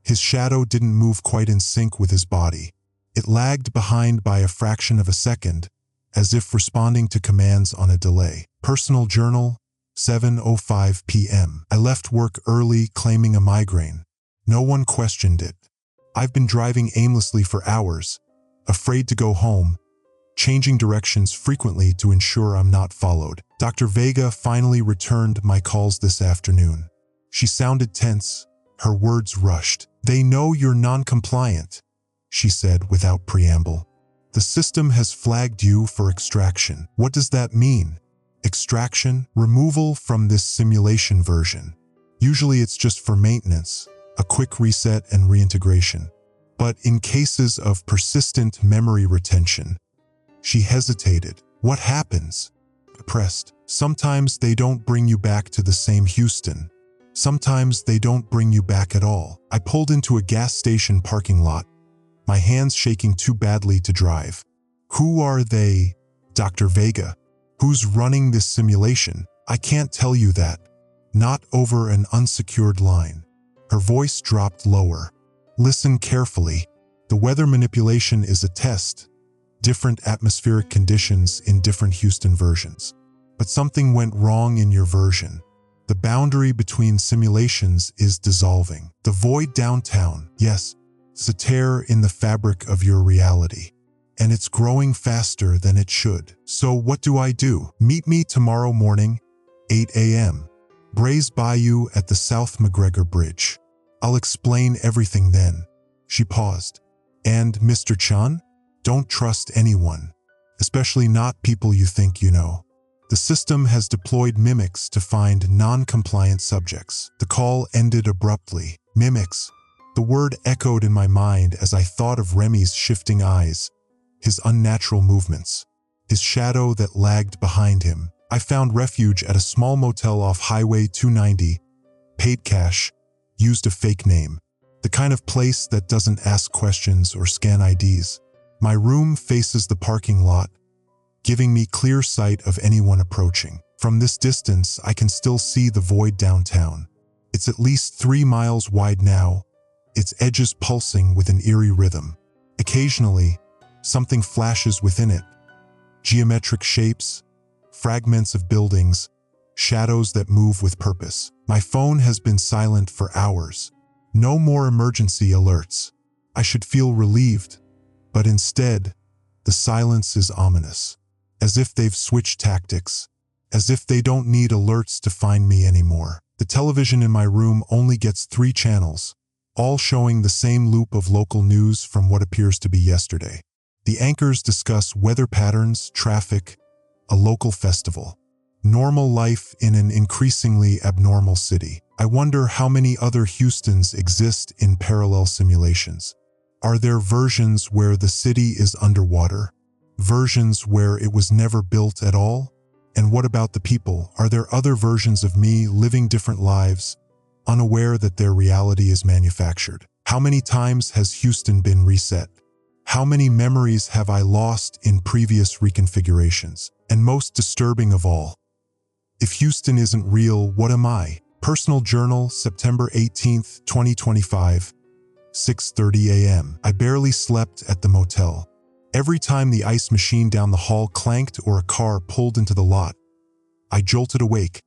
His shadow didn't move quite in sync with his body. It lagged behind by a fraction of a second, as if responding to commands on a delay. Personal journal, 7:05 p.m. I left work early claiming a migraine. No one questioned it. I've been driving aimlessly for hours, afraid to go home, changing directions frequently to ensure I'm not followed. Dr. Vega finally returned my calls this afternoon. She sounded tense, her words rushed. "They know you're non-compliant," she said without preamble. "The system has flagged you for extraction." "What does that mean?" "Extraction? Removal from this simulation version. Usually it's just for maintenance, a quick reset and reintegration. But in cases of persistent memory retention." She hesitated. "What happens?" Pressed. "Sometimes they don't bring you back to the same Houston. Sometimes they don't bring you back at all." I pulled into a gas station parking lot, my hands shaking too badly to drive. "Who are they?" "Dr. Vega." "Who's running this simulation?" "I can't tell you that. Not over an unsecured line." Her voice dropped lower. "Listen carefully. The weather manipulation is a test. Different atmospheric conditions in different Houston versions. But something went wrong in your version. The boundary between simulations is dissolving. The void downtown, yes, it's a tear in the fabric of your reality. And it's growing faster than it should. So what do I do?" "Meet me tomorrow morning, 8 a.m. Braze Bayou at the South McGregor Bridge. I'll explain everything then." She paused. "And Mr. Chan? Don't trust anyone, especially not people you think you know. The system has deployed mimics to find non-compliant subjects." The call ended abruptly. Mimics. The word echoed in my mind as I thought of Remy's shifting eyes, his unnatural movements, his shadow that lagged behind him. I found refuge at a small motel off Highway 290, paid cash, used a fake name. The kind of place that doesn't ask questions or scan IDs. My room faces the parking lot, giving me clear sight of anyone approaching. From this distance, I can still see the void downtown. It's at least 3 miles wide now, its edges pulsing with an eerie rhythm. Occasionally, something flashes within it. Geometric shapes, fragments of buildings, shadows that move with purpose. My phone has been silent for hours. No more emergency alerts. I should feel relieved, but instead, the silence is ominous. As if they've switched tactics. As if they don't need alerts to find me anymore. The television in my room only gets 3 channels, all showing the same loop of local news from what appears to be yesterday. The anchors discuss weather patterns, traffic, a local festival. Normal life in an increasingly abnormal city. I wonder how many other Houstons exist in parallel simulations. Are there versions where the city is underwater? Versions where it was never built at all? And what about the people? Are there other versions of me living different lives, unaware that their reality is manufactured? How many times has Houston been reset? How many memories have I lost in previous reconfigurations? And most disturbing of all, if Houston isn't real, what am I? Personal Journal, September 18th, 2025, 6:30 a.m. I barely slept at the motel. Every time the ice machine down the hall clanked or a car pulled into the lot, I jolted awake,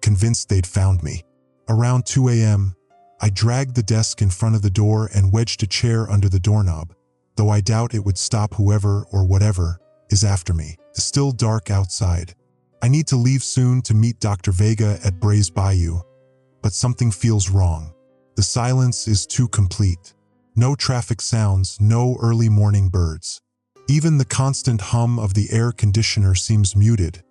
convinced they'd found me. Around 2 a.m., I dragged the desk in front of the door and wedged a chair under the doorknob, though I doubt it would stop whoever or whatever is after me. It's still dark outside. I need to leave soon to meet Dr. Vega at Brays Bayou, but something feels wrong. The silence is too complete. No traffic sounds, no early morning birds. Even the constant hum of the air conditioner seems muted,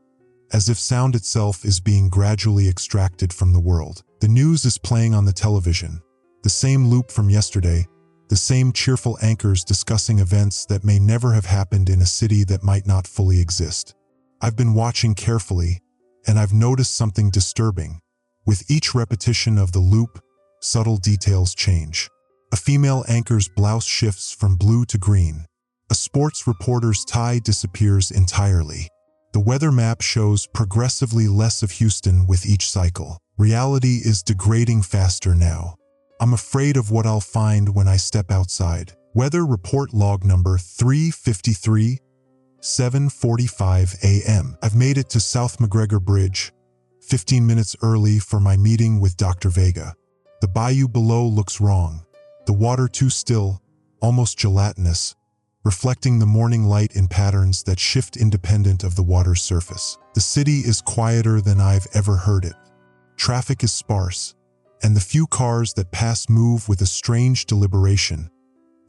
as if sound itself is being gradually extracted from the world. The news is playing on the television, the same loop from yesterday, the same cheerful anchors discussing events that may never have happened in a city that might not fully exist. I've been watching carefully, and I've noticed something disturbing. With each repetition of the loop, subtle details change. A female anchor's blouse shifts from blue to green. A sports reporter's tie disappears entirely. The weather map shows progressively less of Houston with each cycle. Reality is degrading faster now. I'm afraid of what I'll find when I step outside. Weather report log number 353, 7:45 a.m. I've made it to South McGregor Bridge, 15 minutes early for my meeting with Dr. Vega. The bayou below looks wrong. The water too still, almost gelatinous, reflecting the morning light in patterns that shift independent of the water's surface. The city is quieter than I've ever heard it. Traffic is sparse, and the few cars that pass move with a strange deliberation,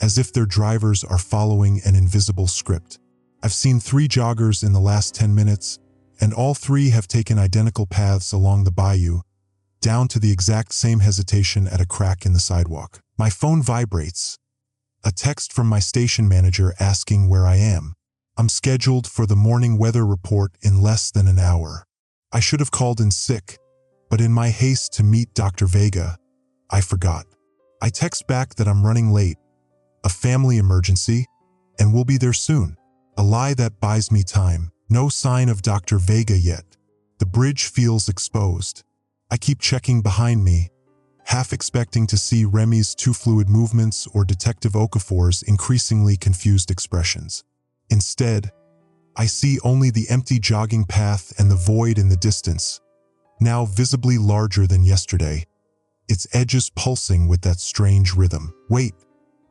as if their drivers are following an invisible script. I've seen 3 joggers in the last 10 minutes, and all 3 have taken identical paths along the bayou, down to the exact same hesitation at a crack in the sidewalk. My phone vibrates. A text from my station manager asking where I am. I'm scheduled for the morning weather report in less than an hour. I should have called in sick, but in my haste to meet Dr. Vega, I forgot. I text back that I'm running late, a family emergency, and we'll be there soon. A lie that buys me time. No sign of Dr. Vega yet. The bridge feels exposed. I keep checking behind me, half expecting to see Remy's too fluid movements or Detective Okafor's increasingly confused expressions. Instead, I see only the empty jogging path and the void in the distance, now visibly larger than yesterday, its edges pulsing with that strange rhythm. Wait,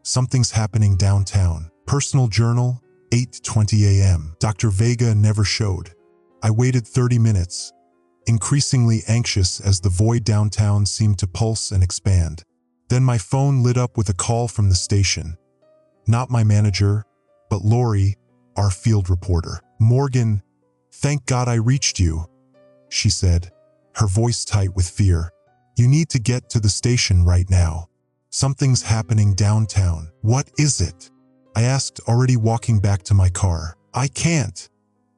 something's happening downtown. Personal Journal, 8:20 a.m. Dr. Vega never showed. I waited 30 minutes, increasingly anxious as the void downtown seemed to pulse and expand. Then my phone lit up with a call from the station. Not my manager, but Lori, our field reporter. "Morgan, thank God I reached you," she said, her voice tight with fear. "You need to get to the station right now. Something's happening downtown." "What is it?" I asked, already walking back to my car. I can't.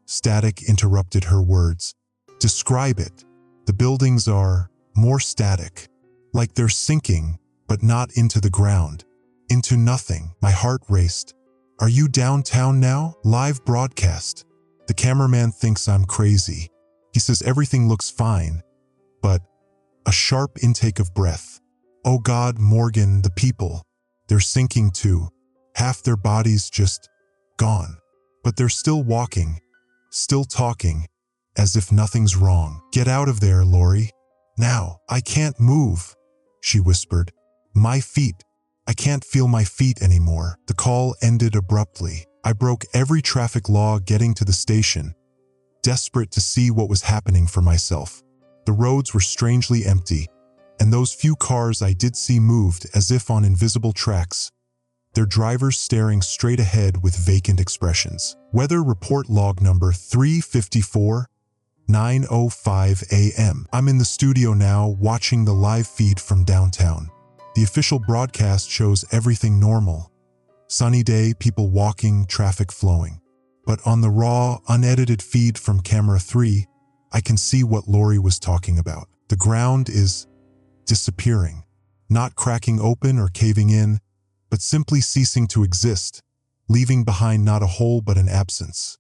Static interrupted her words. Describe it. The buildings are more static. Like they're sinking, but not into the ground. Into nothing. My heart raced. Are you downtown now? Live broadcast. The cameraman thinks I'm crazy. He says everything looks fine, but a sharp intake of breath. Oh God, Morgan, the people. They're sinking too. Half their bodies just gone. But they're still walking, still talking, as if nothing's wrong. Get out of there, Lori. Now. I can't move, she whispered. My feet. I can't feel my feet anymore. The call ended abruptly. I broke every traffic law getting to the station, desperate to see what was happening for myself. The roads were strangely empty, and those few cars I did see moved as if on invisible tracks, their drivers staring straight ahead with vacant expressions. Weather report log number 354, 9:05 a.m. I'm in the studio now, watching the live feed from downtown. The official broadcast shows everything normal. Sunny day, people walking, traffic flowing. But on the raw, unedited feed from camera 3, I can see what Lori was talking about. The ground is disappearing, not cracking open or caving in, but simply ceasing to exist, leaving behind not a hole but an absence.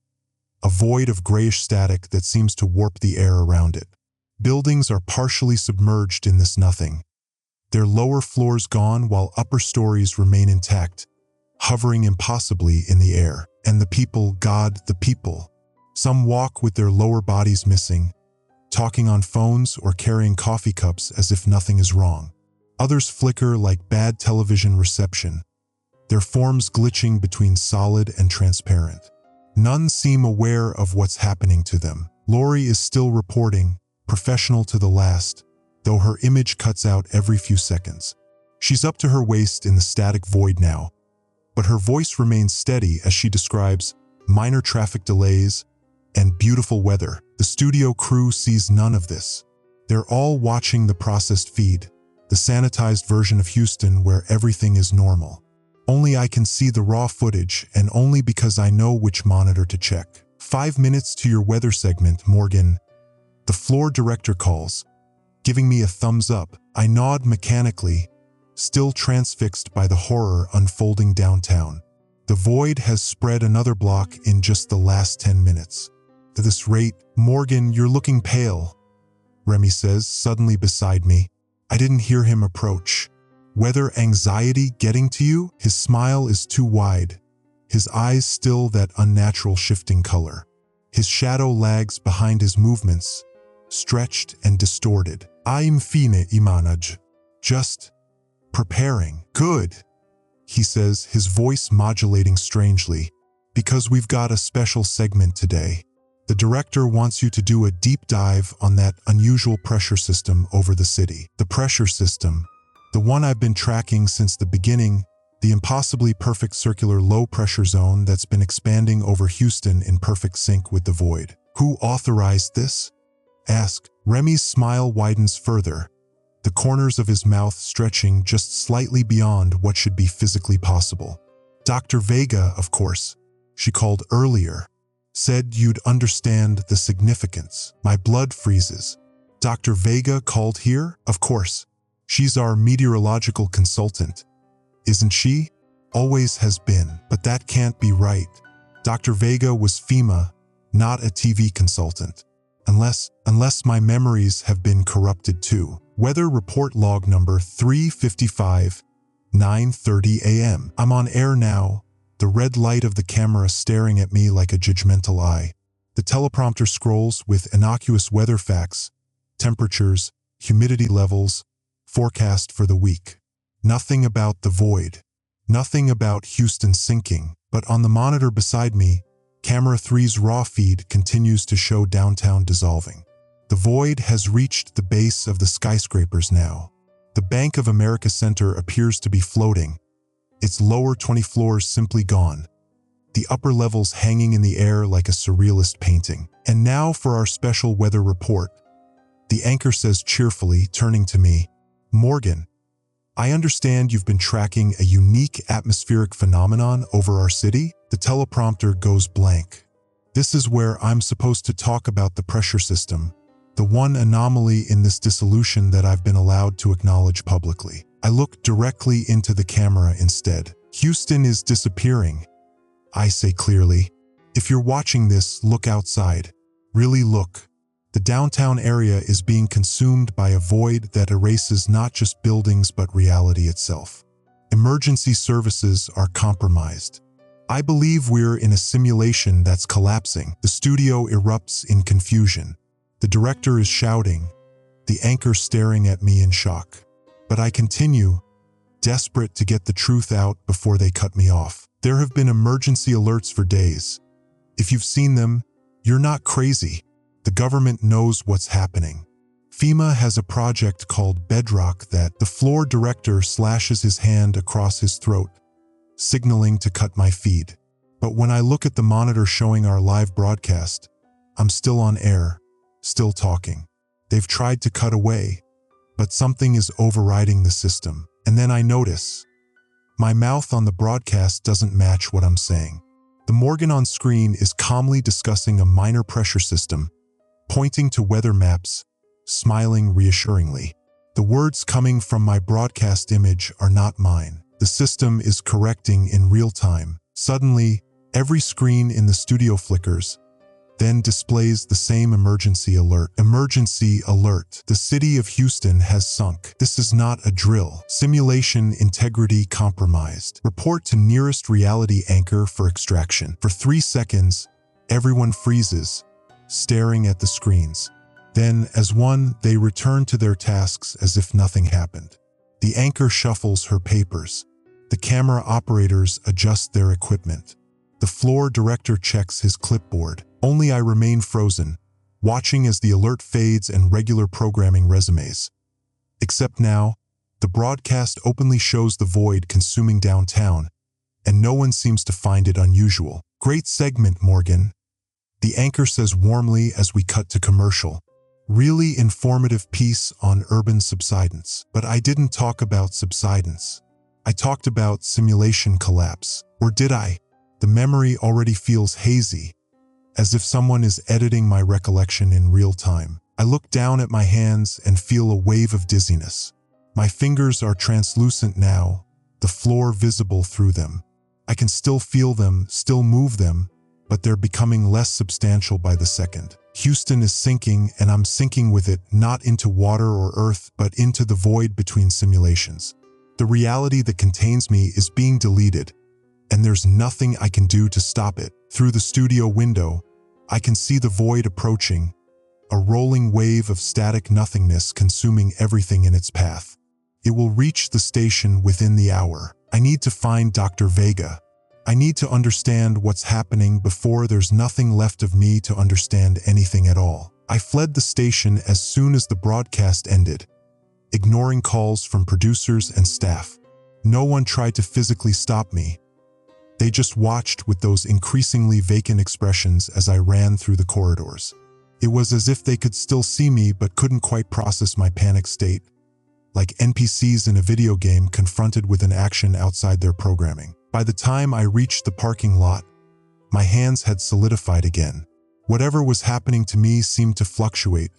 A void of grayish static that seems to warp the air around it. Buildings are partially submerged in this nothing, their lower floors gone while upper stories remain intact, hovering impossibly in the air. And the people, God, the people. Some walk with their lower bodies missing, talking on phones or carrying coffee cups as if nothing is wrong. Others flicker like bad television reception, their forms glitching between solid and transparent. None seem aware of what's happening to them. Lori is still reporting, professional to the last, though her image cuts out every few seconds. She's up to her waist in the static void now, but her voice remains steady as she describes minor traffic delays and beautiful weather. The studio crew sees none of this. They're all watching the processed feed, the sanitized version of Houston where everything is normal. Only I can see the raw footage, and only because I know which monitor to check. 5 minutes to your weather segment, Morgan. The floor director calls, giving me a thumbs up. I nod mechanically, still transfixed by the horror unfolding downtown. The void has spread another block in just the last 10 minutes. At this rate, Morgan, you're looking pale, Remy says, suddenly beside me. I didn't hear him approach. Weather anxiety getting to you? His smile is too wide, his eyes still that unnatural shifting color. His shadow lags behind his movements, stretched and distorted. I'm fine, Imanaj. Just preparing. Good, he says, his voice modulating strangely. Because we've got a special segment today. The director wants you to do a deep dive on that unusual pressure system over the city. The pressure system, the one I've been tracking since the beginning, the impossibly perfect circular low-pressure zone that's been expanding over Houston in perfect sync with the void. Who authorized this? Ask. Remy's smile widens further, the corners of his mouth stretching just slightly beyond what should be physically possible. Dr. Vega, of course, she called earlier, said you'd understand the significance. My blood freezes. Dr. Vega called here? Of course. She's our meteorological consultant, isn't she? Always has been. But that can't be right. Dr. Vega was FEMA, not a TV consultant. Unless my memories have been corrupted too. Weather report log number 355, 9:30 a.m. I'm on air now, the red light of the camera staring at me like a judgmental eye. The teleprompter scrolls with innocuous weather facts, temperatures, humidity levels, forecast for the week. Nothing about the void. Nothing about Houston sinking. But on the monitor beside me, Camera 3's raw feed continues to show downtown dissolving. The void has reached the base of the skyscrapers now. The Bank of America Center appears to be floating, its lower 20 floors simply gone, the upper levels hanging in the air like a surrealist painting. And now for our special weather report. The anchor says cheerfully, turning to me, Morgan, I understand you've been tracking a unique atmospheric phenomenon over our city. The teleprompter goes blank. This is where I'm supposed to talk about the pressure system, the one anomaly in this dissolution that I've been allowed to acknowledge publicly. I look directly into the camera instead. Houston is disappearing, I say clearly. If you're watching this, look outside. Really look. The downtown area is being consumed by a void that erases not just buildings but reality itself. Emergency services are compromised. I believe we're in a simulation that's collapsing. The studio erupts in confusion. The director is shouting, the anchor staring at me in shock. But I continue, desperate to get the truth out before they cut me off. There have been emergency alerts for days. If you've seen them, you're not crazy. The government knows what's happening. FEMA has a project called Bedrock that the floor director slashes his hand across his throat, signaling to cut my feed. But when I look at the monitor showing our live broadcast, I'm still on air, still talking. They've tried to cut away, but something is overriding the system. And then I notice, my mouth on the broadcast doesn't match what I'm saying. The Morgan on screen is calmly discussing a minor pressure system, pointing to weather maps, smiling reassuringly. The words coming from my broadcast image are not mine. The system is correcting in real time. Suddenly, every screen in the studio flickers, then displays the same emergency alert. Emergency alert. The city of Houston has sunk. This is not a drill. Simulation integrity compromised. Report to nearest reality anchor for extraction. For 3 seconds, everyone freezes, staring at the screens. Then, as one, they return to their tasks as if nothing happened. The anchor shuffles her papers. The camera operators adjust their equipment. The floor director checks his clipboard. Only I remain frozen, watching as the alert fades and regular programming resumes. Except now, the broadcast openly shows the void consuming downtown, and no one seems to find it unusual. Great segment, Morgan, the anchor says warmly as we cut to commercial. Really informative piece on urban subsidence. But I didn't talk about subsidence. I talked about simulation collapse. Or did I? The memory already feels hazy, as if someone is editing my recollection in real time. I look down at my hands and feel a wave of dizziness. My fingers are translucent now, the floor visible through them. I can still feel them, still move them, but they're becoming less substantial by the second. Houston is sinking, and I'm sinking with it, not into water or earth, but into the void between simulations. The reality that contains me is being deleted, and there's nothing I can do to stop it. Through the studio window, I can see the void approaching, a rolling wave of static nothingness consuming everything in its path. It will reach the station within the hour. I need to find Dr. Vega. I need to understand what's happening before there's nothing left of me to understand anything at all. I fled the station as soon as the broadcast ended, ignoring calls from producers and staff. No one tried to physically stop me. They just watched with those increasingly vacant expressions as I ran through the corridors. It was as if they could still see me but couldn't quite process my panic state, like NPCs in a video game confronted with an action outside their programming. By the time I reached the parking lot, my hands had solidified again. Whatever was happening to me seemed to fluctuate.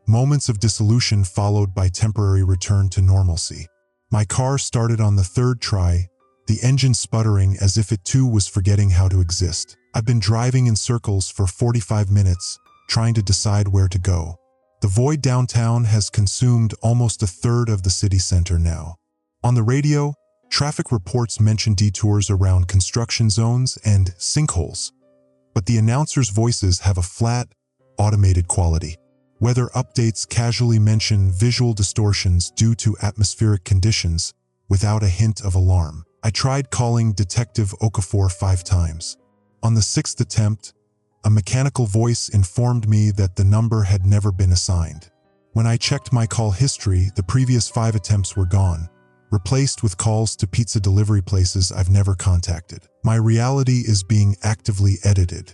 Moments of dissolution followed by temporary return to normalcy. My car started on the third try, the engine sputtering as if it too was forgetting how to exist. I've been driving in circles for 45 minutes, trying to decide where to go. The void downtown has consumed almost a third of the city center now. On the radio, traffic reports mention detours around construction zones and sinkholes, but the announcers' voices have a flat, automated quality. Weather updates casually mention visual distortions due to atmospheric conditions without a hint of alarm. I tried calling Detective Okafor 5 times. On the 6th attempt, a mechanical voice informed me that the number had never been assigned. When I checked my call history, the previous 5 attempts were gone, replaced with calls to pizza delivery places I've never contacted. My reality is being actively edited.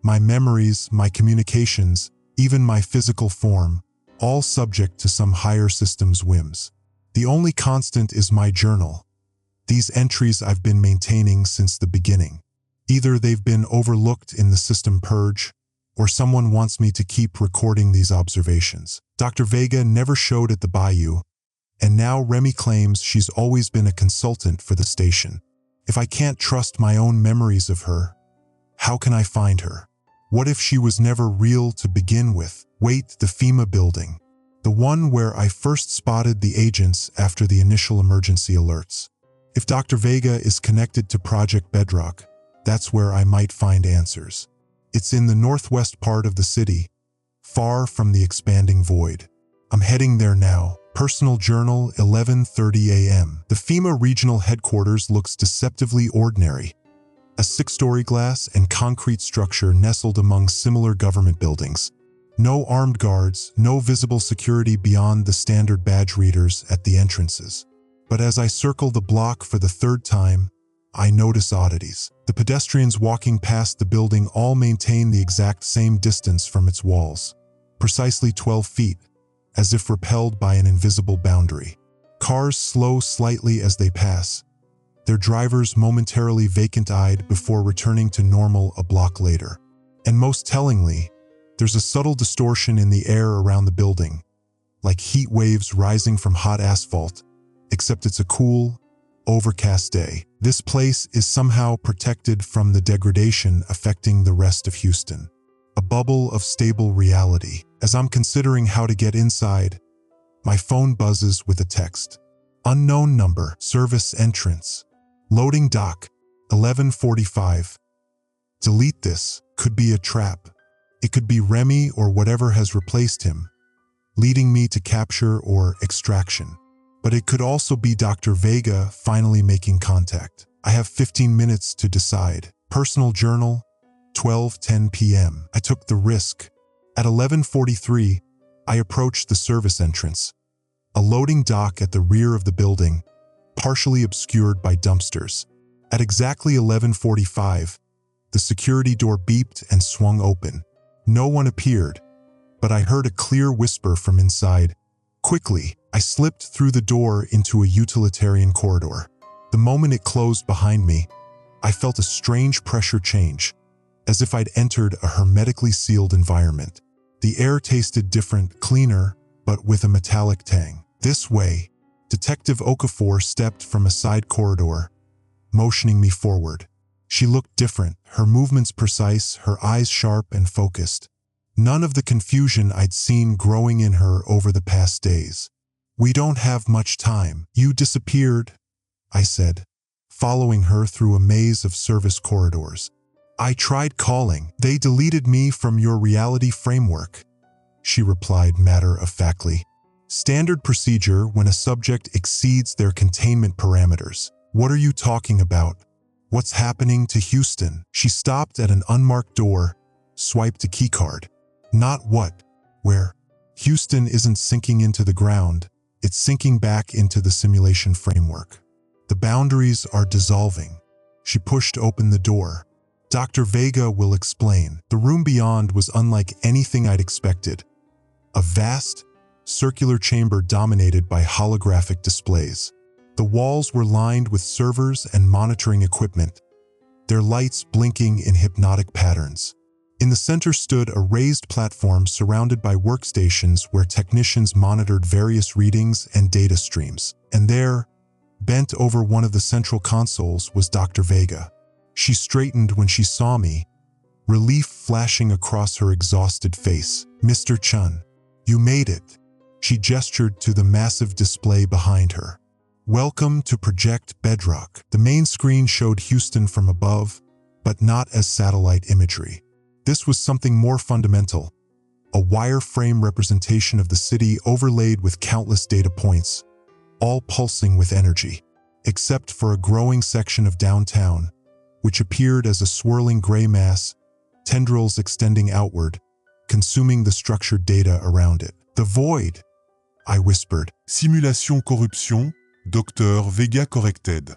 My memories, my communications, even my physical form, all subject to some higher system's whims. The only constant is my journal. These entries I've been maintaining since the beginning. Either they've been overlooked in the system purge, or someone wants me to keep recording these observations. Dr. Vega never showed at the bayou, and now Remy claims she's always been a consultant for the station. If I can't trust my own memories of her, how can I find her? What if she was never real to begin with? Wait, the FEMA building. The one where I first spotted the agents after the initial emergency alerts. If Dr. Vega is connected to Project Bedrock, that's where I might find answers. It's in the northwest part of the city, far from the expanding void. I'm heading there now. Personal journal, 11:30 a.m. The FEMA regional headquarters looks deceptively ordinary. A 6-story glass and concrete structure nestled among similar government buildings. No armed guards, no visible security beyond the standard badge readers at the entrances. But as I circle the block for the third time, I notice oddities. The pedestrians walking past the building all maintain the exact same distance from its walls, precisely 12 feet, as if repelled by an invisible boundary. Cars slow slightly as they pass, their drivers momentarily vacant-eyed before returning to normal a block later. And most tellingly, there's a subtle distortion in the air around the building, like heat waves rising from hot asphalt, except it's a cool, overcast day. This place is somehow protected from the degradation affecting the rest of Houston. A bubble of stable reality. As I'm considering how to get inside, my phone buzzes with a text. Unknown number, service entrance. Loading dock, 11:45. Delete this, could be a trap. It could be Remy or whatever has replaced him, leading me to capture or extraction. But it could also be Dr. Vega finally making contact. I have 15 minutes to decide. Personal journal, 12:10 p.m. I took the risk. At 11:43, I approached the service entrance, a loading dock at the rear of the building, partially obscured by dumpsters. At exactly 11:45, the security door beeped and swung open. No one appeared, but I heard a clear whisper from inside. Quickly, I slipped through the door into a utilitarian corridor. The moment it closed behind me, I felt a strange pressure change, as if I'd entered a hermetically sealed environment. The air tasted different, cleaner, but with a metallic tang. This way, Detective Okafor stepped from a side corridor, motioning me forward. She looked different, her movements precise, her eyes sharp and focused. None of the confusion I'd seen growing in her over the past days. "We don't have much time. You disappeared," I said, following her through a maze of service corridors. "I tried calling. They deleted me from your reality framework," she replied matter-of-factly. "Standard procedure when a subject exceeds their containment parameters." "What are you talking about? What's happening to Houston?" She stopped at an unmarked door, swiped a keycard. "Not what? Where? Houston isn't sinking into the ground. It's sinking back into the simulation framework. The boundaries are dissolving." She pushed open the door. "Dr. Vega will explain." The room beyond was unlike anything I'd expected. A vast, circular chamber dominated by holographic displays. The walls were lined with servers and monitoring equipment, their lights blinking in hypnotic patterns. In the center stood a raised platform surrounded by workstations where technicians monitored various readings and data streams. And there, bent over one of the central consoles, was Dr. Vega. She straightened when she saw me, relief flashing across her exhausted face. "Mr. Chun, you made it." She gestured to the massive display behind her. "Welcome to Project Bedrock." The main screen showed Houston from above, but not as satellite imagery. This was something more fundamental, a wireframe representation of the city overlaid with countless data points, all pulsing with energy, except for a growing section of downtown, which appeared as a swirling gray mass, tendrils extending outward, consuming the structured data around it. "The void," I whispered. Simulation corruption, Dr. Vega corrected.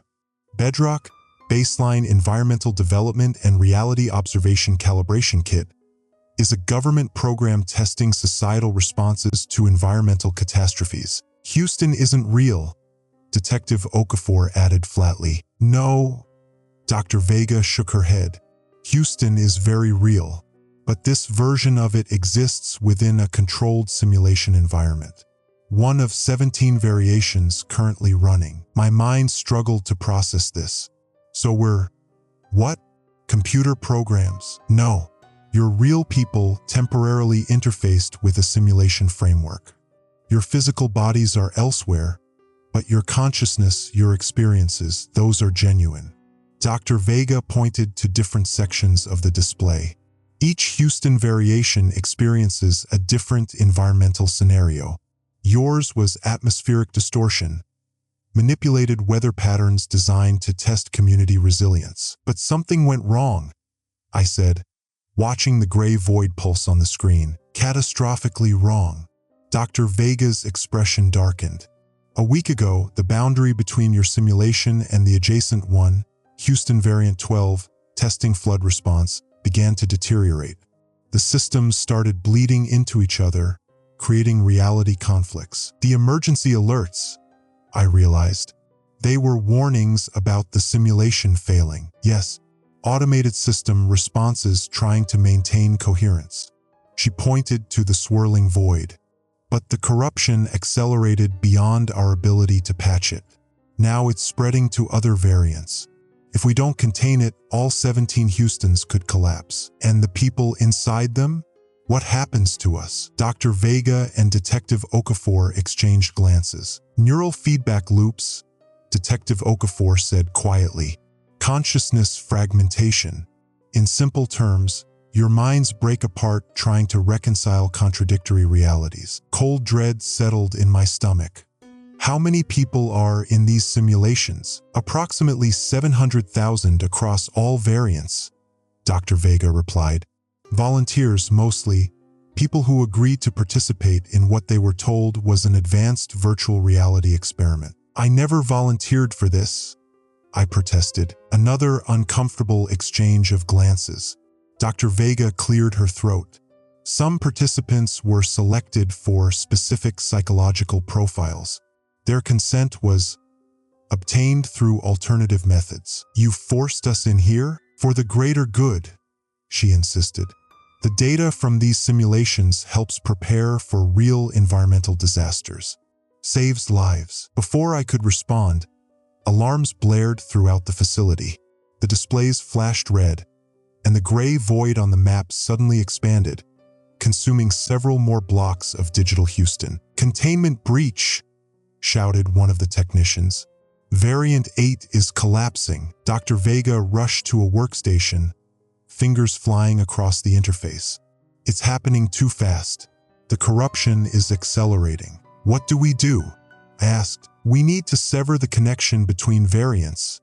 Bedrock, Baseline Environmental Development and Reality Observation Calibration Kit, is a government program testing societal responses to environmental catastrophes. Houston isn't real, Detective Okafor added flatly. No, Dr. Vega shook her head. Houston is very real, but this version of it exists within a controlled simulation environment. One of 17 variations currently running. My mind struggled to process this. So we're… what? Computer programs? No. You're real people temporarily interfaced with a simulation framework. Your physical bodies are elsewhere, but your consciousness, your experiences, those are genuine. Dr. Vega pointed to different sections of the display. Each Houston variation experiences a different environmental scenario. Yours was atmospheric distortion, manipulated weather patterns designed to test community resilience. But something went wrong, I said, watching the gray void pulse on the screen. Catastrophically wrong. Dr. Vega's expression darkened. A week ago, the boundary between your simulation and the adjacent one, Houston Variant 12, testing flood response, began to deteriorate. The systems started bleeding into each other, creating reality conflicts. The emergency alerts, I realized. They were warnings about the simulation failing. Yes, automated system responses trying to maintain coherence. She pointed to the swirling void. But the corruption accelerated beyond our ability to patch it. Now it's spreading to other variants. If we don't contain it, all 17 Houstons could collapse. And the people inside them? What happens to us? Dr. Vega and Detective Okafor exchanged glances. Neural feedback loops, Detective Okafor said quietly. Consciousness fragmentation. In simple terms, your minds break apart trying to reconcile contradictory realities. Cold dread settled in my stomach. How many people are in these simulations? Approximately 700,000 across all variants, Dr. Vega replied. Volunteers mostly, people who agreed to participate in what they were told was an advanced virtual reality experiment. I never volunteered for this, I protested. Another uncomfortable exchange of glances. Dr. Vega cleared her throat. Some participants were selected for specific psychological profiles. Their consent was obtained through alternative methods. You forced us in here for the greater good, she insisted. The data from these simulations helps prepare for real environmental disasters. Saves lives. Before I could respond, alarms blared throughout the facility. The displays flashed red, and the gray void on the map suddenly expanded, consuming several more blocks of digital Houston. Containment breach, shouted one of the technicians. Variant 8 is collapsing. Dr. Vega rushed to a workstation, fingers flying across the interface. It's happening too fast. The corruption is accelerating. What do we do? I asked. We need to sever the connection between variants,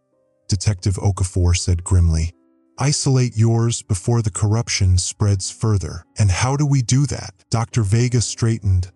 Detective Okafor said grimly. Isolate yours before the corruption spreads further. And how do we do that? Dr. Vega straightened,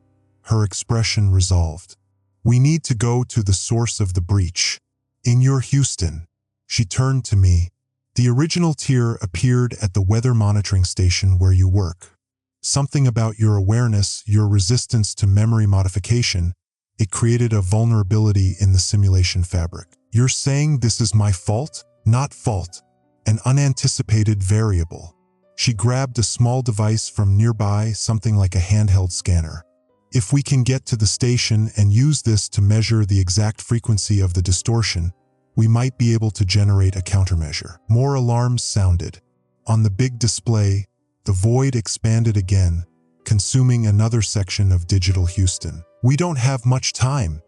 her expression resolved. We need to go to the source of the breach. In your Houston. She turned to me. The original tier appeared at the weather monitoring station where you work. Something about your awareness, your resistance to memory modification, it created a vulnerability in the simulation fabric. You're saying this is my fault? Not fault. An unanticipated variable. She grabbed a small device from nearby, something like a handheld scanner. If we can get to the station and use this to measure the exact frequency of the distortion, we might be able to generate a countermeasure. More alarms sounded. On the big display, the void expanded again, consuming another section of digital Houston. We don't have much time,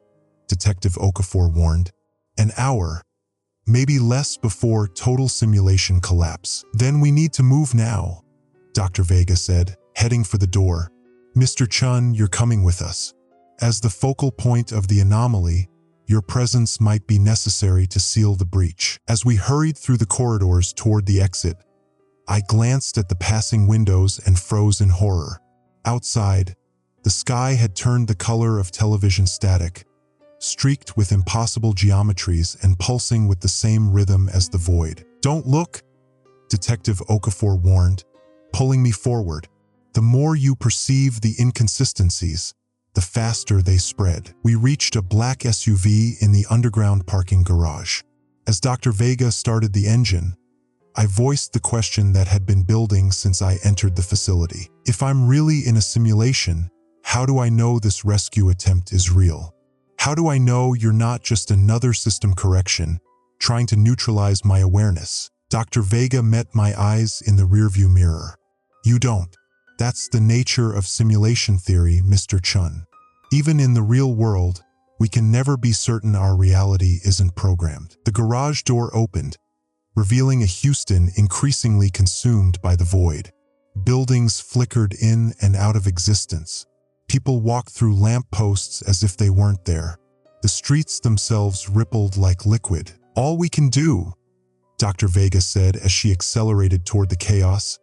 Detective Okafor warned. An hour. Maybe less before total simulation collapse. Then we need to move now, Dr. Vega said, heading for the door. Mr. Chun, you're coming with us. As the focal point of the anomaly, your presence might be necessary to seal the breach. As we hurried through the corridors toward the exit, I glanced at the passing windows and froze in horror. Outside, the sky had turned the color of television static, streaked with impossible geometries and pulsing with the same rhythm as the void. Don't look, Detective Okafor warned, pulling me forward. The more you perceive the inconsistencies, the faster they spread. We reached a black SUV in the underground parking garage. As Dr. Vega started the engine, I voiced the question that had been building since I entered the facility. If I'm really in a simulation, how do I know this rescue attempt is real? How do I know you're not just another system correction trying to neutralize my awareness? Dr. Vega met my eyes in the rearview mirror. You don't. That's the nature of simulation theory, Mr. Chun. Even in the real world, we can never be certain our reality isn't programmed. The garage door opened, revealing a Houston increasingly consumed by the void. Buildings flickered in and out of existence. People walked through lampposts as if they weren't there. The streets themselves rippled like liquid. All we can do, Dr. Vega said as she accelerated toward the chaos,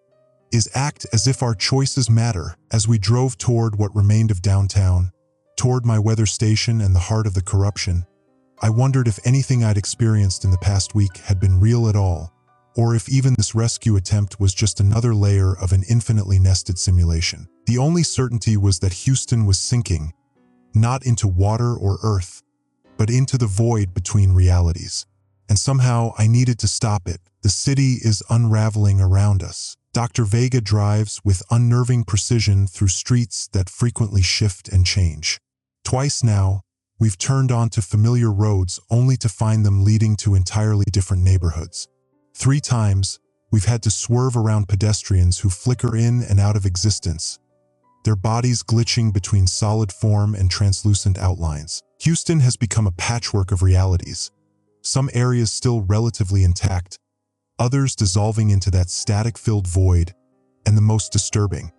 is act as if our choices matter. As we drove toward what remained of downtown, toward my weather station and the heart of the corruption, I wondered if anything I'd experienced in the past week had been real at all, or if even this rescue attempt was just another layer of an infinitely nested simulation. The only certainty was that Houston was sinking, not into water or earth, but into the void between realities. And somehow I needed to stop it. The city is unraveling around us. Dr. Vega drives with unnerving precision through streets that frequently shift and change. Twice now, we've turned onto familiar roads only to find them leading to entirely different neighborhoods. 3 times, we've had to swerve around pedestrians who flicker in and out of existence, their bodies glitching between solid form and translucent outlines. Houston has become a patchwork of realities, some areas still relatively intact, others dissolving into that static-filled void, and the most disturbing,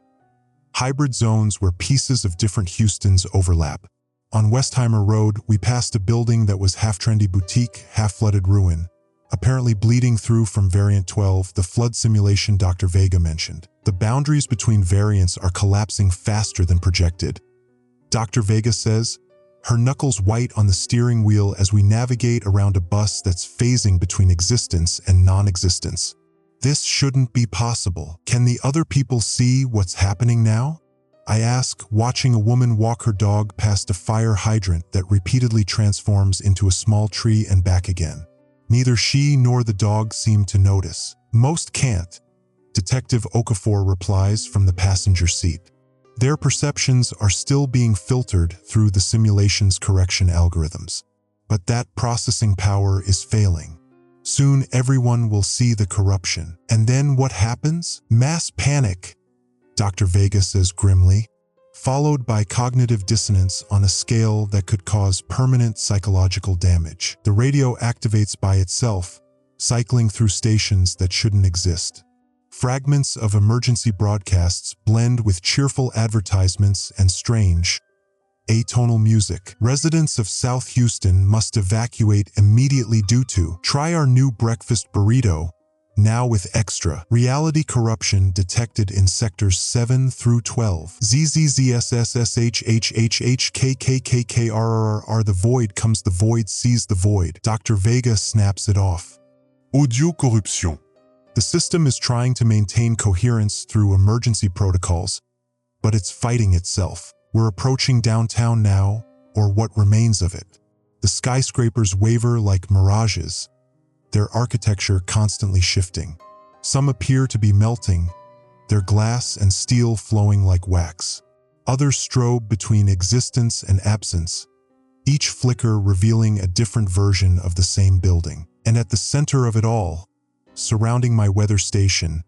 hybrid zones where pieces of different Houstons overlap. On Westheimer Road, we passed a building that was half-trendy boutique, half-flooded ruin, apparently bleeding through from Variant 12, the flood simulation Dr. Vega mentioned. The boundaries between variants are collapsing faster than projected. Dr. Vega says, her knuckles white on the steering wheel as we navigate around a bus that's phasing between existence and non-existence. This shouldn't be possible. Can the other people see what's happening now? I ask, watching a woman walk her dog past a fire hydrant that repeatedly transforms into a small tree and back again. Neither she nor the dog seem to notice. Most can't, Detective Okafor replies from the passenger seat. Their perceptions are still being filtered through the simulation's correction algorithms. But that processing power is failing. Soon everyone will see the corruption. And then what happens? Mass panic, Dr. Vega says grimly, followed by cognitive dissonance on a scale that could cause permanent psychological damage. The radio activates by itself, cycling through stations that shouldn't exist. Fragments of emergency broadcasts blend with cheerful advertisements and strange, atonal music. Residents of South Houston must evacuate immediately due to try our new breakfast burrito, now with extra. Reality corruption detected in sectors 7 through 12. ZZZSSHHHHKKKKRRR. The void comes, the void sees the void. Dr. Vega snaps it off. Audio corruption. The system is trying to maintain coherence through emergency protocols, but it's fighting itself. We're approaching downtown now, or what remains of it. The skyscrapers waver like mirages, their architecture constantly shifting. Some appear to be melting, their glass and steel flowing like wax. Others strobe between existence and absence, each flicker revealing a different version of the same building. And at the center of it all, surrounding my weather station,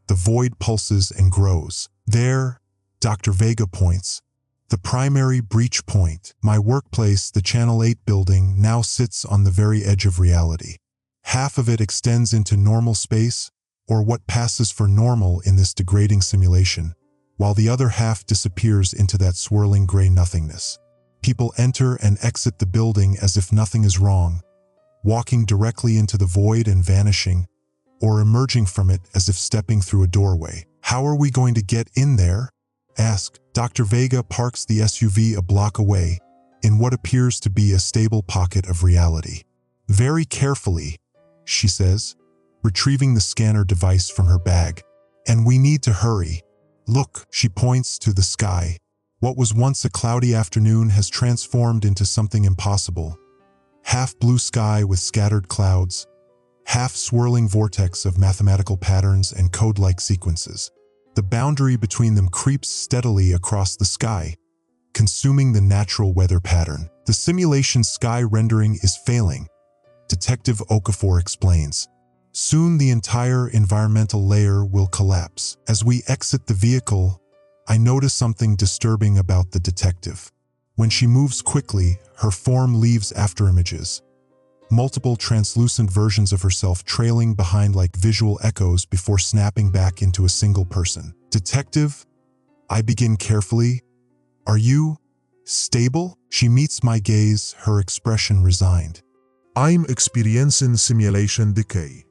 the void pulses and grows. There, Dr. Vega points, the primary breach point. My workplace, the Channel 8 building, now sits on the very edge of reality. Half of it extends into normal space, or what passes for normal in this degrading simulation, while the other half disappears into that swirling gray nothingness. People enter and exit the building as if nothing is wrong, walking directly into the void and vanishing, or emerging from it as if stepping through a doorway. How are we going to get in there? Ask. Dr. Vega parks the SUV a block away, in what appears to be a stable pocket of reality. Very carefully, she says, retrieving the scanner device from her bag. And we need to hurry. Look, she points to the sky. What was once a cloudy afternoon has transformed into something impossible. Half blue sky with scattered clouds, half swirling vortex of mathematical patterns and code-like sequences. The boundary between them creeps steadily across the sky, consuming the natural weather pattern. The simulation sky rendering is failing, Detective Okafor explains. Soon the entire environmental layer will collapse. As we exit the vehicle, I notice something disturbing about the detective. When she moves quickly, her form leaves afterimages. Multiple translucent versions of herself trailing behind like visual echoes before snapping back into a single person. Detective, I begin carefully. Are you stable? She meets my gaze, her expression resigned. I'm experiencing simulation decay.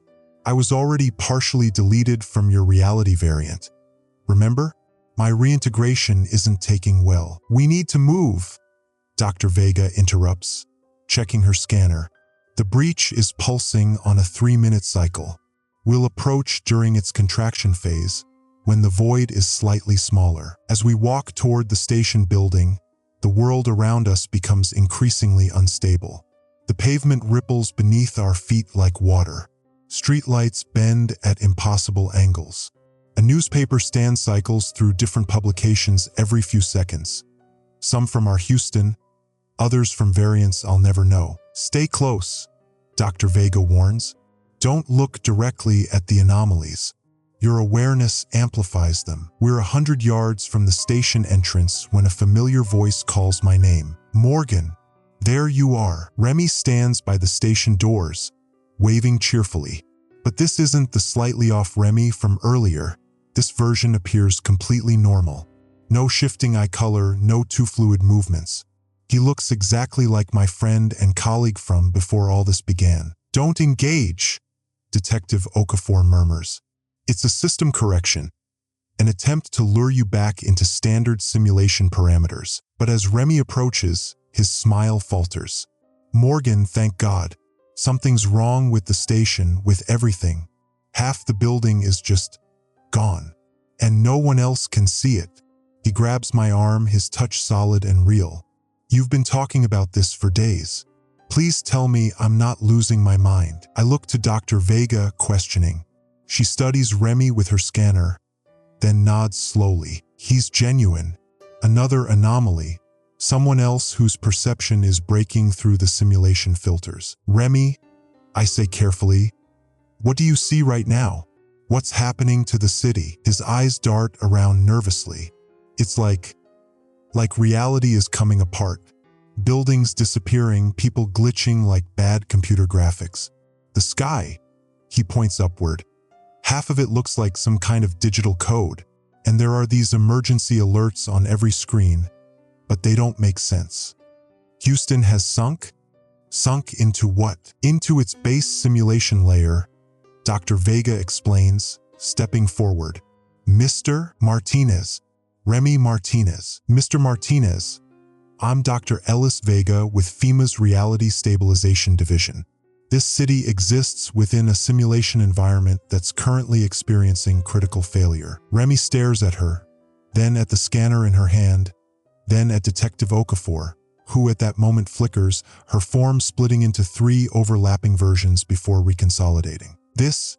I was already partially deleted from your reality variant. Remember? My reintegration isn't taking well. We need to move, Dr. Vega interrupts, checking her scanner. The breach is pulsing on a 3-minute cycle. We'll approach during its contraction phase, when the void is slightly smaller. As we walk toward the station building, the world around us becomes increasingly unstable. The pavement ripples beneath our feet like water. Streetlights bend at impossible angles. A newspaper stand cycles through different publications every few seconds. Some from our Houston, others from variants I'll never know. Stay close, Dr. Vega warns. Don't look directly at the anomalies. Your awareness amplifies them. We're 100 yards from the station entrance when a familiar voice calls my name. Morgan, there you are. Remy stands by the station doors, waving cheerfully. But this isn't the slightly off Remy from earlier. This version appears completely normal. No shifting eye color, no too fluid movements. He looks exactly like my friend and colleague from before all this began. Don't engage, Detective Okafor murmurs. It's a system correction, an attempt to lure you back into standard simulation parameters. But as Remy approaches, his smile falters. Morgan, thank God. Something's wrong with the station, with everything. Half the building is just gone, and no one else can see it. He grabs my arm, his touch solid and real. You've been talking about this for days. Please tell me I'm not losing my mind. I look to Dr. Vega, questioning. She studies Remy with her scanner, then nods slowly. He's genuine. Another anomaly. Someone else whose perception is breaking through the simulation filters. Remy, I say carefully, what do you see right now? What's happening to the city? His eyes dart around nervously. It's like reality is coming apart. Buildings disappearing, people glitching like bad computer graphics. The sky, he points upward. Half of it looks like some kind of digital code, and there are these emergency alerts on every screen, but they don't make sense. Houston has sunk? Sunk into what? Into its base simulation layer, Dr. Vega explains, stepping forward. Mr. Martinez. Remy Martinez. Mr. Martinez. I'm Dr. Ellis Vega with FEMA's Reality Stabilization Division. This city exists within a simulation environment that's currently experiencing critical failure. Remy stares at her, then at the scanner in her hand, then at Detective Okafor, who at that moment flickers, her form splitting into 3 overlapping versions before reconsolidating. This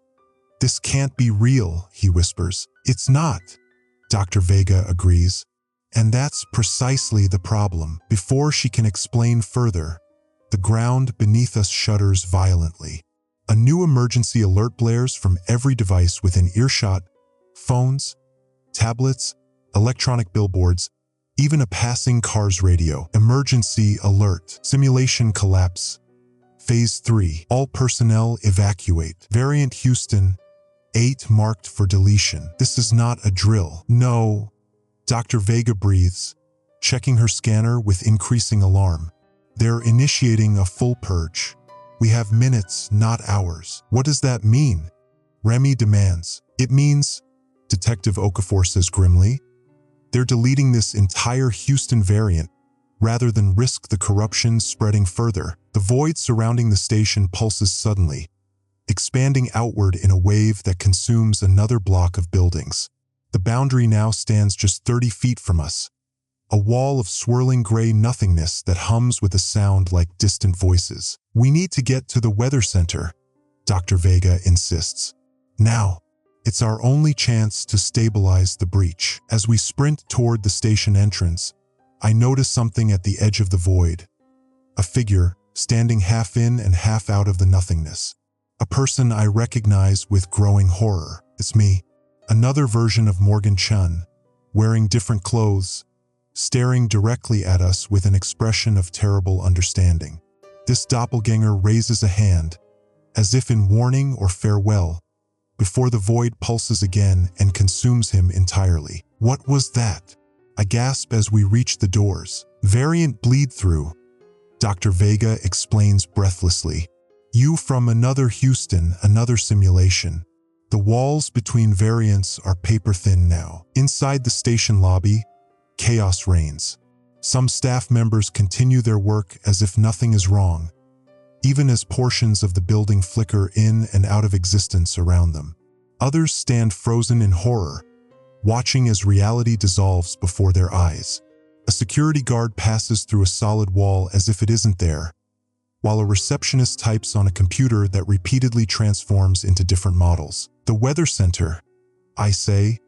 can't be real, he whispers. It's not, Dr. Vega agrees. And that's precisely the problem. Before she can explain further, the ground beneath us shudders violently. A new emergency alert blares from every device within earshot: phones, tablets, electronic billboards, even a passing car's radio. Emergency alert. Simulation collapse. Phase 3. All personnel evacuate. Variant Houston, 8 marked for deletion. This is not a drill. No. Dr. Vega breathes, checking her scanner with increasing alarm. They're initiating a full purge. We have minutes, not hours. What does that mean? Remy demands. It means, Detective Okafor says grimly, they're deleting this entire Houston variant rather than risk the corruption spreading further. The void surrounding the station pulses suddenly, expanding outward in a wave that consumes another block of buildings. The boundary now stands just 30 feet from us, A wall of swirling gray nothingness that hums with a sound like distant voices. "We need to get to the weather center," Dr. Vega insists. "Now. It's our only chance to stabilize the breach." As we sprint toward the station entrance, I notice something at the edge of the void. A figure, standing half in and half out of the nothingness. A person I recognize with growing horror. It's me. Another version of Morgan Chun, wearing different clothes, staring directly at us with an expression of terrible understanding. This doppelganger raises a hand, as if in warning or farewell, before the void pulses again and consumes him entirely. "What was that?" I gasp as we reach the doors. "Variant bleed through," Dr. Vega explains breathlessly. "You from another Houston, another simulation." The walls between variants are paper-thin now. Inside the station lobby, chaos reigns. Some staff members continue their work as if nothing is wrong, even as portions of the building flicker in and out of existence around them. Others stand frozen in horror, watching as reality dissolves before their eyes. A security guard passes through a solid wall as if it isn't there, while a receptionist types on a computer that repeatedly transforms into different models. "The weather center," I say,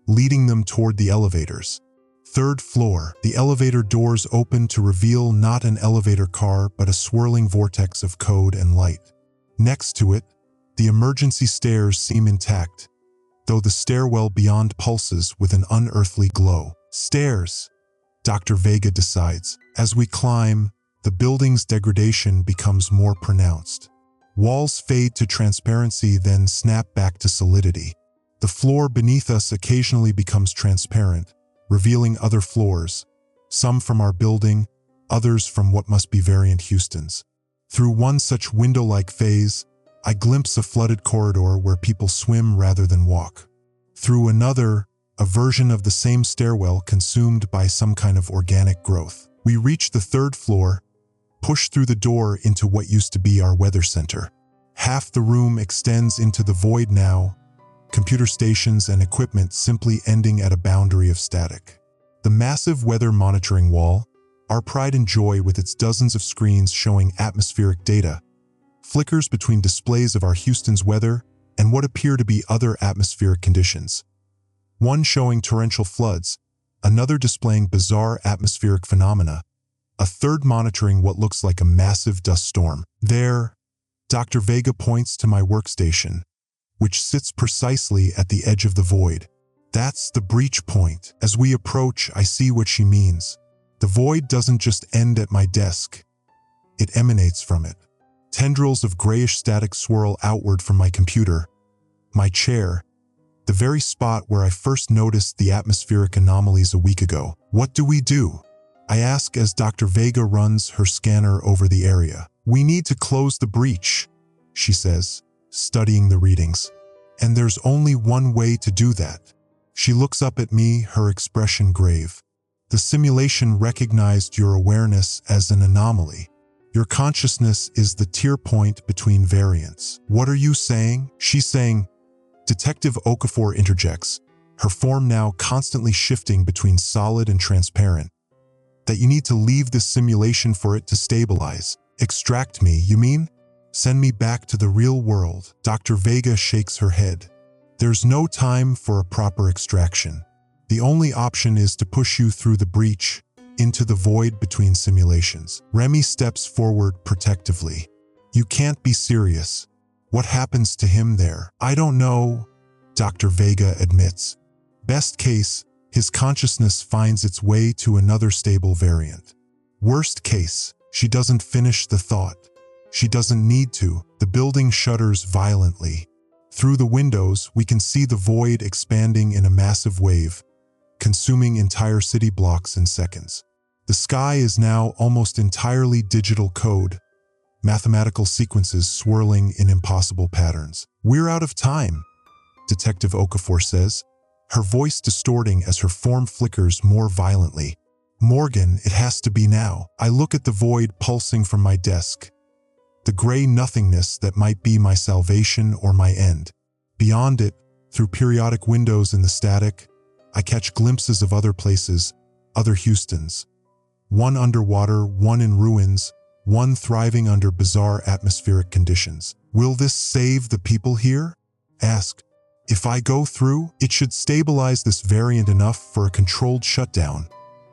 leading them toward the elevators. "Third floor." The elevator doors open to reveal not an elevator car but a swirling vortex of code and light. Next to it, the emergency stairs seem intact, though the stairwell beyond pulses with an unearthly glow. "Stairs," Dr. Vega decides. As we climb, the building's degradation becomes more pronounced. Walls fade to transparency, then snap back to solidity. The floor beneath us occasionally becomes transparent, revealing other floors, some from our building, others from what must be variant Houston's. Through one such window-like phase, I glimpse a flooded corridor where people swim rather than walk. Through another, a version of the same stairwell consumed by some kind of organic growth. We reach the third floor, push through the door into what used to be our weather center. Half the room extends into the void now, computer stations and equipment simply ending at a boundary of static. The massive weather monitoring wall, our pride and joy with its dozens of screens showing atmospheric data, flickers between displays of our Houston's weather and what appear to be other atmospheric conditions. One showing torrential floods, another displaying bizarre atmospheric phenomena, a third monitoring what looks like a massive dust storm. There, Dr. Vega points to my workstation, which sits precisely at the edge of the void. "That's the breach point." As we approach, I see what she means. The void doesn't just end at my desk. It emanates from it. Tendrils of grayish static swirl outward from my computer, my chair, the very spot where I first noticed the atmospheric anomalies a week ago. "What do we do?" I ask as Dr. Vega runs her scanner over the area. "We need to close the breach," she says, studying the readings. "And there's only one way to do that." She looks up at me, her expression grave. "The simulation recognized your awareness as an anomaly. Your consciousness is the tier point between variants." "What are you saying?" She's saying. Detective Okafor interjects, her form now constantly shifting between solid and transparent. "That you need to leave this simulation for it to stabilize." "Extract me, you mean? Send me back to the real world?" Dr. Vega shakes her head. "There's no time for a proper extraction. The only option is to push you through the breach, into the void between simulations." Remy steps forward protectively. "You can't be serious. What happens to him there?" "I don't know," Dr. Vega admits. "Best case, his consciousness finds its way to another stable variant. Worst case, she doesn't finish the thought. She doesn't need to." The building shudders violently. Through the windows, we can see the void expanding in a massive wave, consuming entire city blocks in seconds. The sky is now almost entirely digital code, mathematical sequences swirling in impossible patterns. "We're out of time," Detective Okafor says, her voice distorting as her form flickers more violently. "Morgan, it has to be now." I look at the void pulsing from my desk, the gray nothingness that might be my salvation or my end. Beyond it, through periodic windows in the static, I catch glimpses of other places, other Houstons. One underwater, one in ruins, one thriving under bizarre atmospheric conditions. Will this save the people here? Ask. If I go through, it should stabilize this variant enough for a controlled shutdown,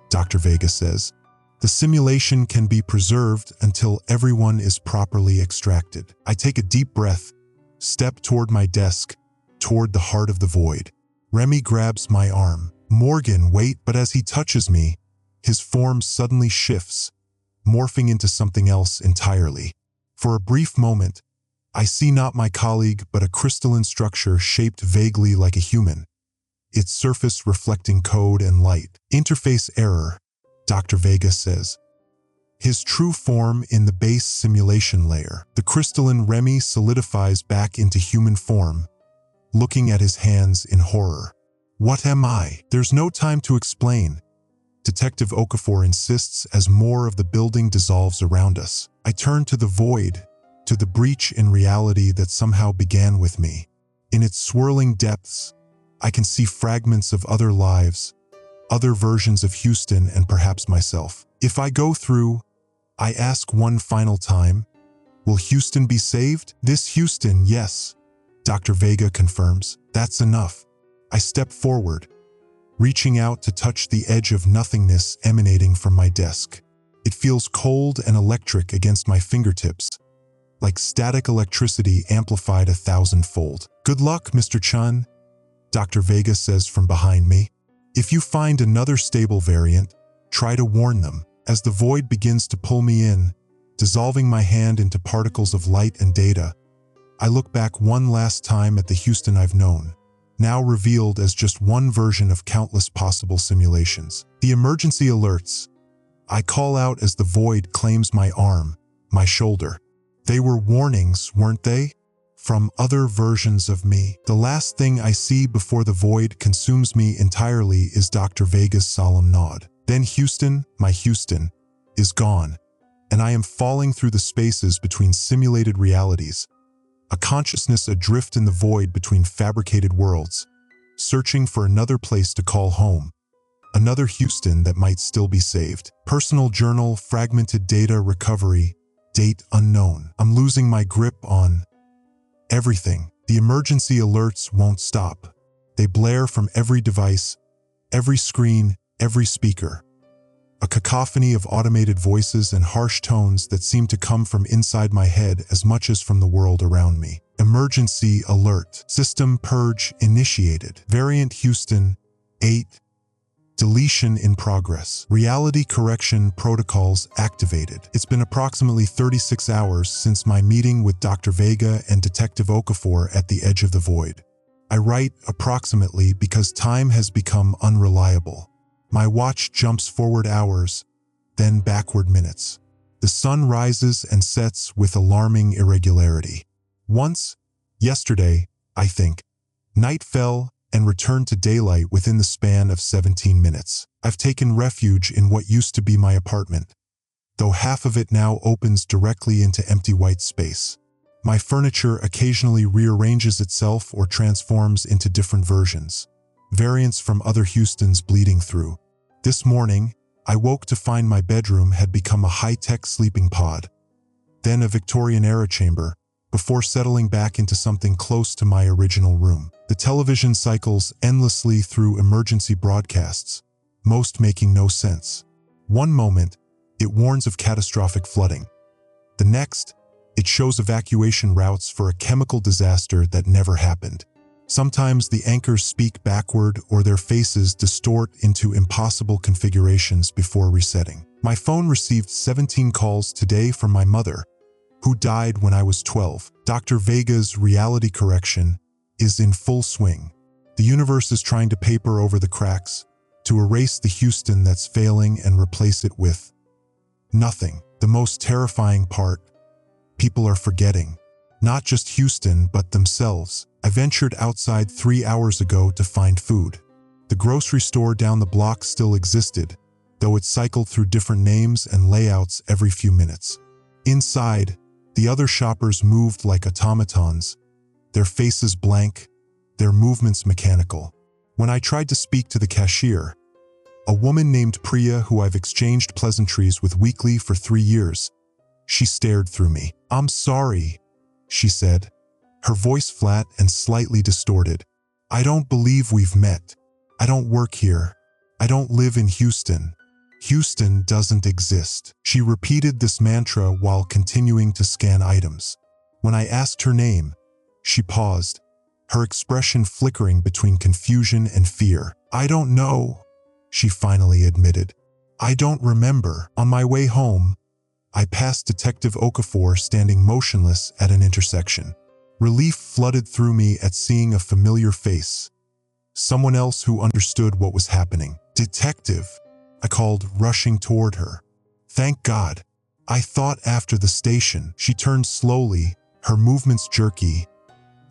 Dr. Vega says. The simulation can be preserved until everyone is properly extracted. I take a deep breath, step toward my desk, toward the heart of the void. Remy grabs my arm. Morgan, wait, but as he touches me, his form suddenly shifts, morphing into something else entirely. For a brief moment, I see not my colleague but a crystalline structure shaped vaguely like a human, its surface reflecting code and light. Interface error, Dr. Vega says. His true form in the base simulation layer. The crystalline Remy solidifies back into human form, looking at his hands in horror. What am I? There's no time to explain, Detective Okafor insists as more of the building dissolves around us. I turn to the void, to the breach in reality that somehow began with me. In its swirling depths, I can see fragments of other lives, other versions of Houston and perhaps myself. If I go through, I ask one final time, will Houston be saved? This Houston, yes, Dr. Vega confirms. That's enough. I step forward, reaching out to touch the edge of nothingness emanating from my desk. It feels cold and electric against my fingertips, like static electricity amplified 1,000-fold. Good luck, Mr. Chun, Dr. Vega says from behind me. If you find another stable variant, try to warn them. As the void begins to pull me in, dissolving my hand into particles of light and data, I look back one last time at the Houston I've known, now revealed as just one version of countless possible simulations. The emergency alerts. I call out as the void claims my arm, my shoulder. They were warnings, weren't they? From other versions of me. The last thing I see before the void consumes me entirely is Dr. Vega's solemn nod. Then Houston, my Houston, is gone, and I am falling through the spaces between simulated realities, a consciousness adrift in the void between fabricated worlds, searching for another place to call home, another Houston that might still be saved. Personal journal, fragmented data recovery, date unknown. I'm losing my grip on everything. The emergency alerts won't stop. They blare from every device, every screen, every speaker. A cacophony of automated voices and harsh tones that seem to come from inside my head as much as from the world around me. Emergency alert. System purge initiated. Variant Houston 8. Deletion in progress. Reality correction protocols activated. It's been approximately 36 hours since my meeting with Dr. Vega and Detective Okafor at the edge of the void. I write approximately because time has become unreliable. My watch jumps forward hours, then backward minutes. The sun rises and sets with alarming irregularity. Once, yesterday, I think, night fell and returned to daylight within the span of 17 minutes. I've taken refuge in what used to be my apartment, though half of it now opens directly into empty white space. My furniture occasionally rearranges itself or transforms into different versions, variants from other Houstons bleeding through. This morning, I woke to find my bedroom had become a high-tech sleeping pod, then a Victorian-era chamber, before settling back into something close to my original room. The television cycles endlessly through emergency broadcasts, most making no sense. One moment, it warns of catastrophic flooding. The next, it shows evacuation routes for a chemical disaster that never happened. Sometimes the anchors speak backward or their faces distort into impossible configurations before resetting. My phone received 17 calls today from my mother, who died when I was 12. Dr. Vega's reality correction is in full swing. The universe is trying to paper over the cracks, to erase the Houston that's failing and replace it with nothing. The most terrifying part, people are forgetting. Not just Houston, but themselves. I ventured outside 3 hours ago to find food. The grocery store down the block still existed, though it cycled through different names and layouts every few minutes. Inside, the other shoppers moved like automatons, their faces blank, their movements mechanical. When I tried to speak to the cashier, A woman named Priya who I've exchanged pleasantries with weekly for 3 years. She stared through me. "I'm sorry," she said, her voice flat and slightly distorted. "I don't believe we've met. I don't work here. I don't live in Houston. Houston doesn't exist." She repeated this mantra while continuing to scan items. When I asked her name, she paused, her expression flickering between confusion and fear. "I don't know," she finally admitted. "I don't remember." On my way home, I passed Detective Okafor standing motionless at an intersection. Relief flooded through me at seeing a familiar face, someone else who understood what was happening. "Detective," I called, rushing toward her. "Thank God. I thought after the station." She turned slowly, her movements jerky,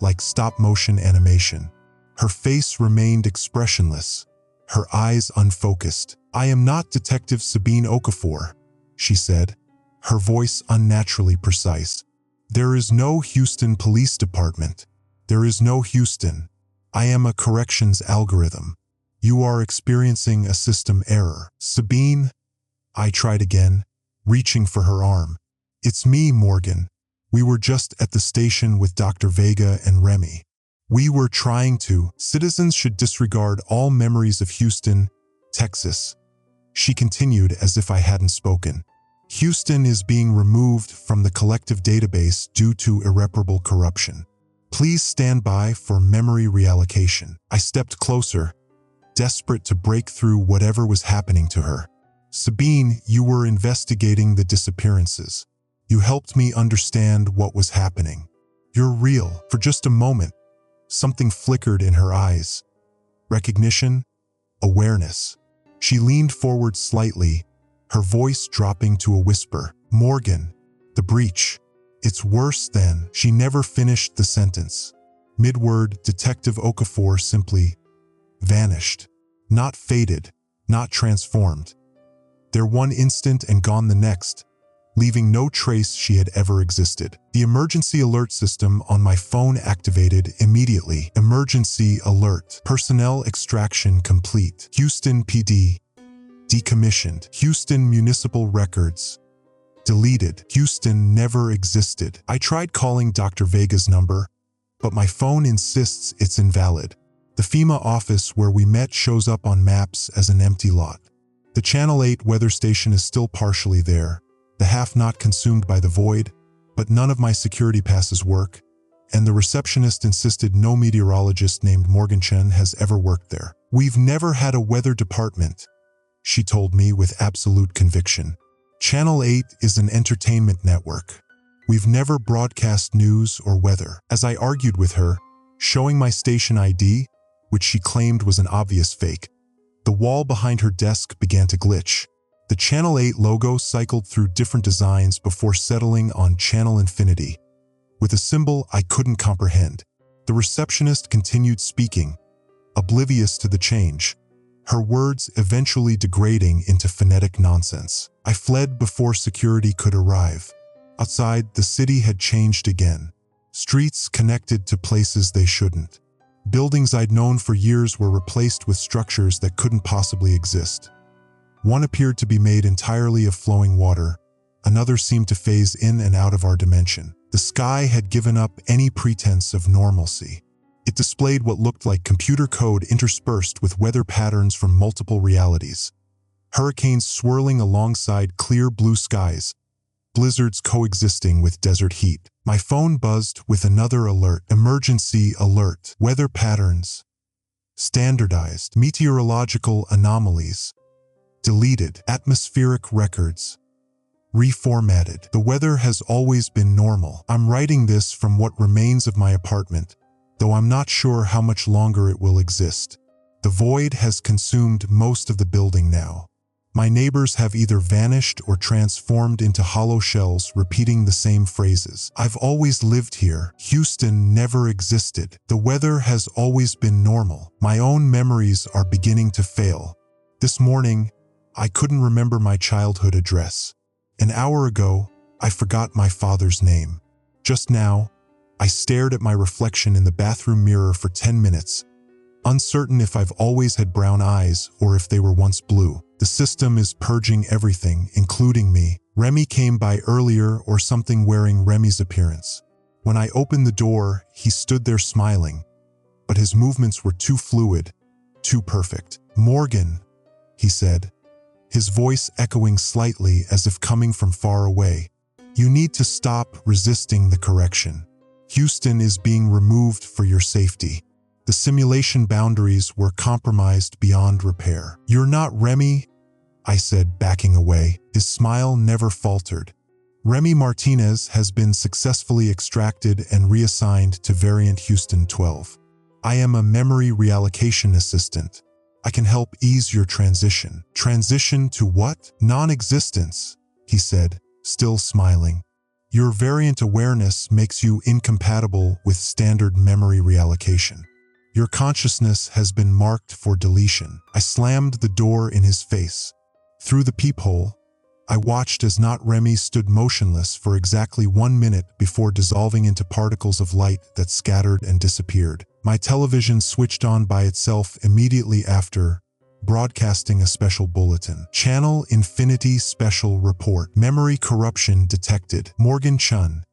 like stop-motion animation. Her face remained expressionless, her eyes unfocused. "I am not Detective Sabine Okafor," she said, her voice unnaturally precise. "There is no Houston Police Department. There is no Houston. I am a corrections algorithm. You are experiencing a system error." "Sabine," I tried again, reaching for her arm. "It's me, Morgan. We were just at the station with Dr. Vega and Remy. We were trying to. Citizens should disregard all memories of Houston, Texas." She continued as if I hadn't spoken. "Houston is being removed from the collective database due to irreparable corruption. Please stand by for memory reallocation." I stepped closer, desperate to break through whatever was happening to her. "Sabine, you were investigating the disappearances. You helped me understand what was happening. You're real." For just a moment, something flickered in her eyes. Recognition, awareness. She leaned forward slightly, her voice dropping to a whisper. "Morgan, the breach. It's worse than..." She never finished the sentence. Mid-word, Detective Okafor simply vanished. Not faded, not transformed. There one instant and gone the next, leaving no trace she had ever existed. The emergency alert system on my phone activated immediately. "Emergency alert. Personnel extraction complete. Houston PD. Decommissioned. Houston municipal records. Deleted. Houston never existed." I tried calling Dr. Vega's number, but my phone insists it's invalid. The FEMA office where we met shows up on maps as an empty lot. The Channel 8 weather station is still partially there, the half not consumed by the void, but none of my security passes work, and the receptionist insisted no meteorologist named Morgan Chen has ever worked there. "We've never had a weather department," she told me with absolute conviction. "Channel 8 is an entertainment network. We've never broadcast news or weather." As I argued with her, showing my station ID, which she claimed was an obvious fake, the wall behind her desk began to glitch. The Channel 8 logo cycled through different designs before settling on Channel Infinity, with a symbol I couldn't comprehend. The receptionist continued speaking, oblivious to the change, her words eventually degrading into phonetic nonsense. I fled before security could arrive. Outside, the city had changed again. Streets connected to places they shouldn't. Buildings I'd known for years were replaced with structures that couldn't possibly exist. One appeared to be made entirely of flowing water. Another seemed to phase in and out of our dimension. The sky had given up any pretense of normalcy. It displayed what looked like computer code interspersed with weather patterns from multiple realities. Hurricanes swirling alongside clear blue skies, blizzards coexisting with desert heat. My phone buzzed with another alert. Emergency alert. Weather patterns. Standardized. Meteorological anomalies. Deleted. Atmospheric records. Reformatted. The weather has always been normal. I'm writing this from what remains of my apartment, though I'm not sure how much longer it will exist. The void has consumed most of the building now. My neighbors have either vanished or transformed into hollow shells repeating the same phrases. I've always lived here. Houston never existed. The weather has always been normal. My own memories are beginning to fail. This morning, I couldn't remember my childhood address. An hour ago, I forgot my father's name. Just now, I stared at my reflection in the bathroom mirror for 10 minutes, uncertain if I've always had brown eyes or if they were once blue. The system is purging everything, including me. Remy came by earlier or something wearing Remy's appearance. When I opened the door, he stood there smiling, but his movements were too fluid, too perfect. "Morgan," he said, his voice echoing slightly as if coming from far away. "You need to stop resisting the correction. Houston is being removed for your safety. The simulation boundaries were compromised beyond repair." "You're not Remy," I said, backing away. His smile never faltered. "Remy Martinez has been successfully extracted and reassigned to Variant Houston 12. I am a memory reallocation assistant. I can help ease your transition." "Transition to what?" "Non-existence," he said, still smiling. "Your variant awareness makes you incompatible with standard memory reallocation. Your consciousness has been marked for deletion." I slammed the door in his face. Through the peephole, I watched as Not Remy stood motionless for exactly 1 minute before dissolving into particles of light that scattered and disappeared. My television switched on by itself immediately after, broadcasting a special bulletin. "Channel Infinity Special Report. Memory corruption detected. Morgan Chun.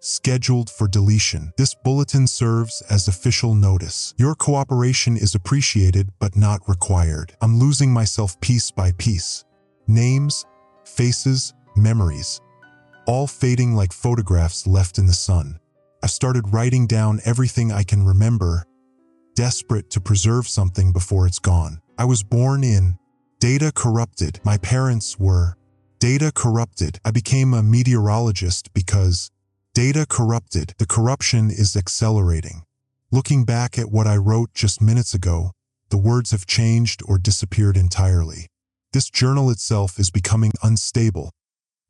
Scheduled for deletion. This bulletin serves as official notice. Your cooperation is appreciated but not required." I'm losing myself piece by piece. Names, faces, memories, all fading like photographs left in the sun. I started writing down everything I can remember, desperate to preserve something before it's gone. I was born in data corrupted. My parents were data corrupted. I became a meteorologist because data corrupted. The corruption is accelerating. Looking back at what I wrote just minutes ago, the words have changed or disappeared entirely. This journal itself is becoming unstable,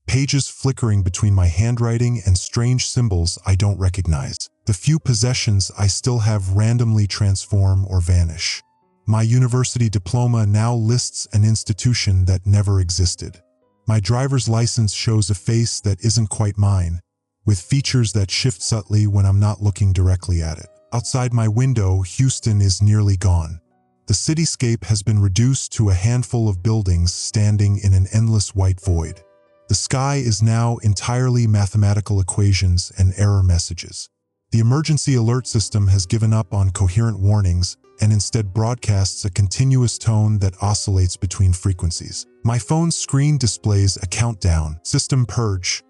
pages flickering between my handwriting and strange symbols I don't recognize. The few possessions I still have randomly transform or vanish. My university diploma now lists an institution that never existed. My driver's license shows a face that isn't quite mine, with features that shift subtly when I'm not looking directly at it. Outside my window, Houston is nearly gone. The cityscape has been reduced to a handful of buildings standing in an endless white void. The sky is now entirely mathematical equations and error messages. The emergency alert system has given up on coherent warnings and instead broadcasts a continuous tone that oscillates between frequencies. My phone's screen displays a countdown. System purge,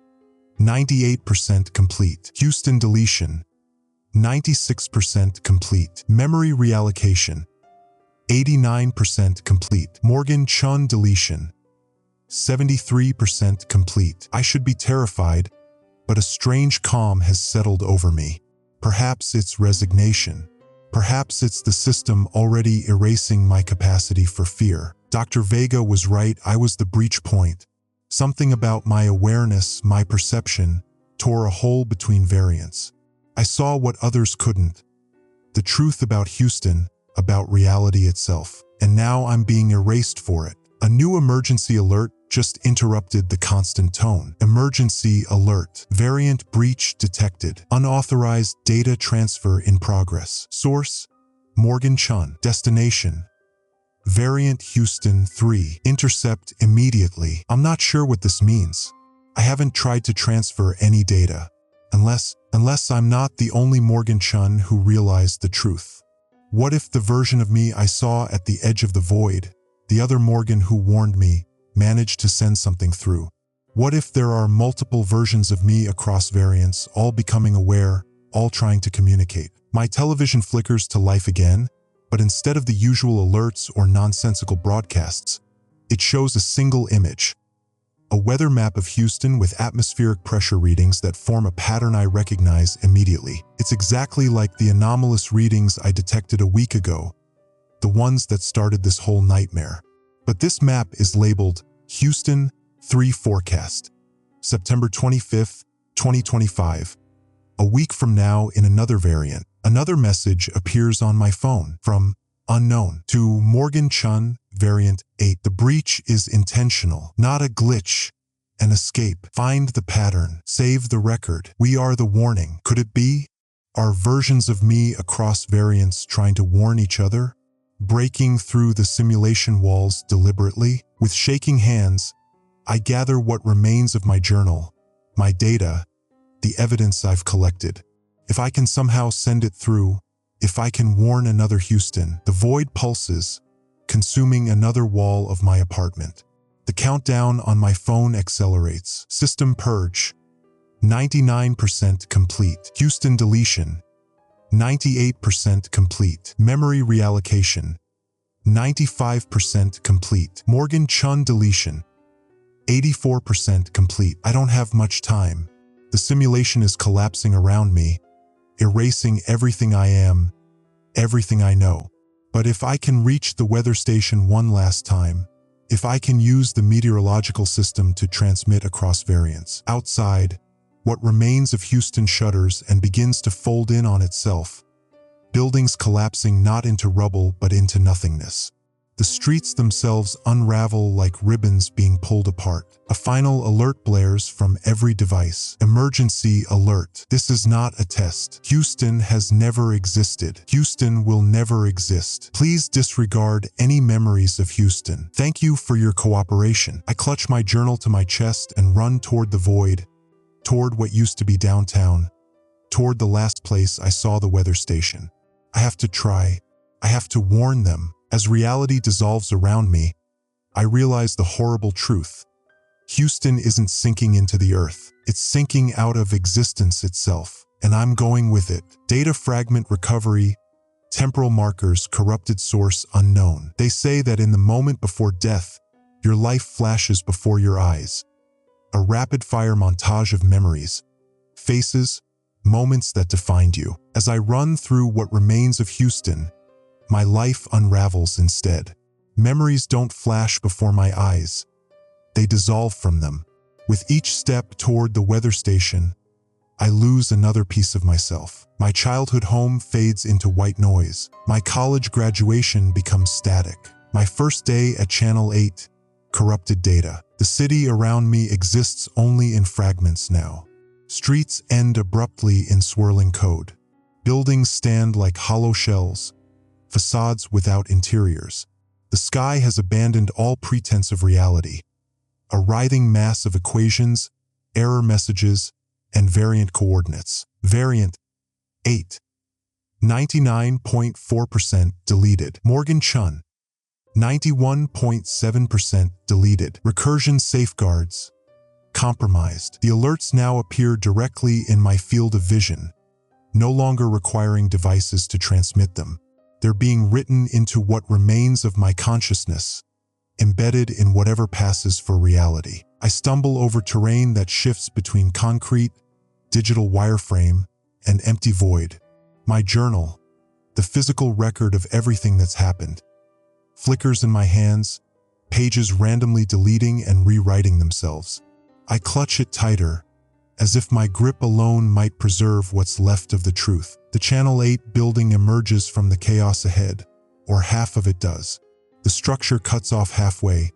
98% complete. Houston deletion, 96% complete. Memory reallocation, 89% complete. Morgan Chun deletion, 73% complete. I should be terrified, but a strange calm has settled over me. Perhaps it's resignation. Perhaps it's the system already erasing my capacity for fear. Dr. Vega was right. I was the breach point. Something about my awareness, my perception, tore a hole between variants. I saw what others couldn't. The truth about Houston, about reality itself. And now I'm being erased for it. A new emergency alert just interrupted the constant tone. Emergency alert. Variant breach detected. Unauthorized data transfer in progress. Source: Morgan Chun. Destination: Variant Houston 3. Intercept immediately. I'm not sure what this means. I haven't tried to transfer any data. Unless I'm not the only Morgan Chun who realized the truth. What if the version of me I saw at the edge of the void, the other Morgan who warned me, managed to send something through? What if there are multiple versions of me across variants, all becoming aware, all trying to communicate? My television flickers to life again, but instead of the usual alerts or nonsensical broadcasts, it shows a single image. A weather map of Houston with atmospheric pressure readings that form a pattern I recognize immediately. It's exactly like the anomalous readings I detected a week ago, the ones that started this whole nightmare. But this map is labeled Houston 3 Forecast, September 25th, 2025. A week from now in another variant, another message appears on my phone from unknown to Morgan Chun, Variant 8. The breach is intentional, not a glitch, an escape. Find the pattern, save the record. We are the warning. Could it be? Are versions of me across variants trying to warn each other? Breaking through the simulation walls deliberately? With shaking hands, I gather what remains of my journal, my data, the evidence I've collected. If I can somehow send it through, if I can warn another Houston, the void pulses, consuming another wall of my apartment. The countdown on my phone accelerates. System purge. 99% complete. Houston deletion. 98% complete. Memory reallocation. 95% complete. Morgan Chun deletion. 84% complete. I don't have much time. The simulation is collapsing around me, erasing everything I am, everything I know. But if I can reach the weather station one last time, if I can use the meteorological system to transmit across variants, outside, what remains of Houston shudders and begins to fold in on itself, buildings collapsing not into rubble but into nothingness. The streets themselves unravel like ribbons being pulled apart. A final alert blares from every device. Emergency alert. This is not a test. Houston has never existed. Houston will never exist. Please disregard any memories of Houston. Thank you for your cooperation. I clutch my journal to my chest and run toward the void, toward what used to be downtown, toward the last place I saw the weather station. I have to try. I have to warn them. As reality dissolves around me, I realize the horrible truth. Houston isn't sinking into the earth. It's sinking out of existence itself, and I'm going with it. Data fragment recovery, temporal markers, corrupted source unknown. They say that in the moment before death, your life flashes before your eyes. A rapid-fire montage of memories, faces, moments that defined you. As I run through what remains of Houston, my life unravels instead. Memories don't flash before my eyes. They dissolve from them. With each step toward the weather station, I lose another piece of myself. My childhood home fades into white noise. My college graduation becomes static. My first day at Channel 8, corrupted data. The city around me exists only in fragments now. Streets end abruptly in swirling code. Buildings stand like hollow shells, facades without interiors. The sky has abandoned all pretense of reality. A writhing mass of equations, error messages, and variant coordinates. Variant 8. 99.4% deleted. Morgan Chun. 91.7% deleted. Recursion safeguards. Compromised. The alerts now appear directly in my field of vision, no longer requiring devices to transmit them. They're being written into what remains of my consciousness, embedded in whatever passes for reality. I stumble over terrain that shifts between concrete, digital wireframe, and empty void. My journal, the physical record of everything that's happened, flickers in my hands, pages randomly deleting and rewriting themselves. I clutch it tighter, as if my grip alone might preserve what's left of the truth. The Channel 8 building emerges from the chaos ahead, or half of it does. The structure cuts off halfway,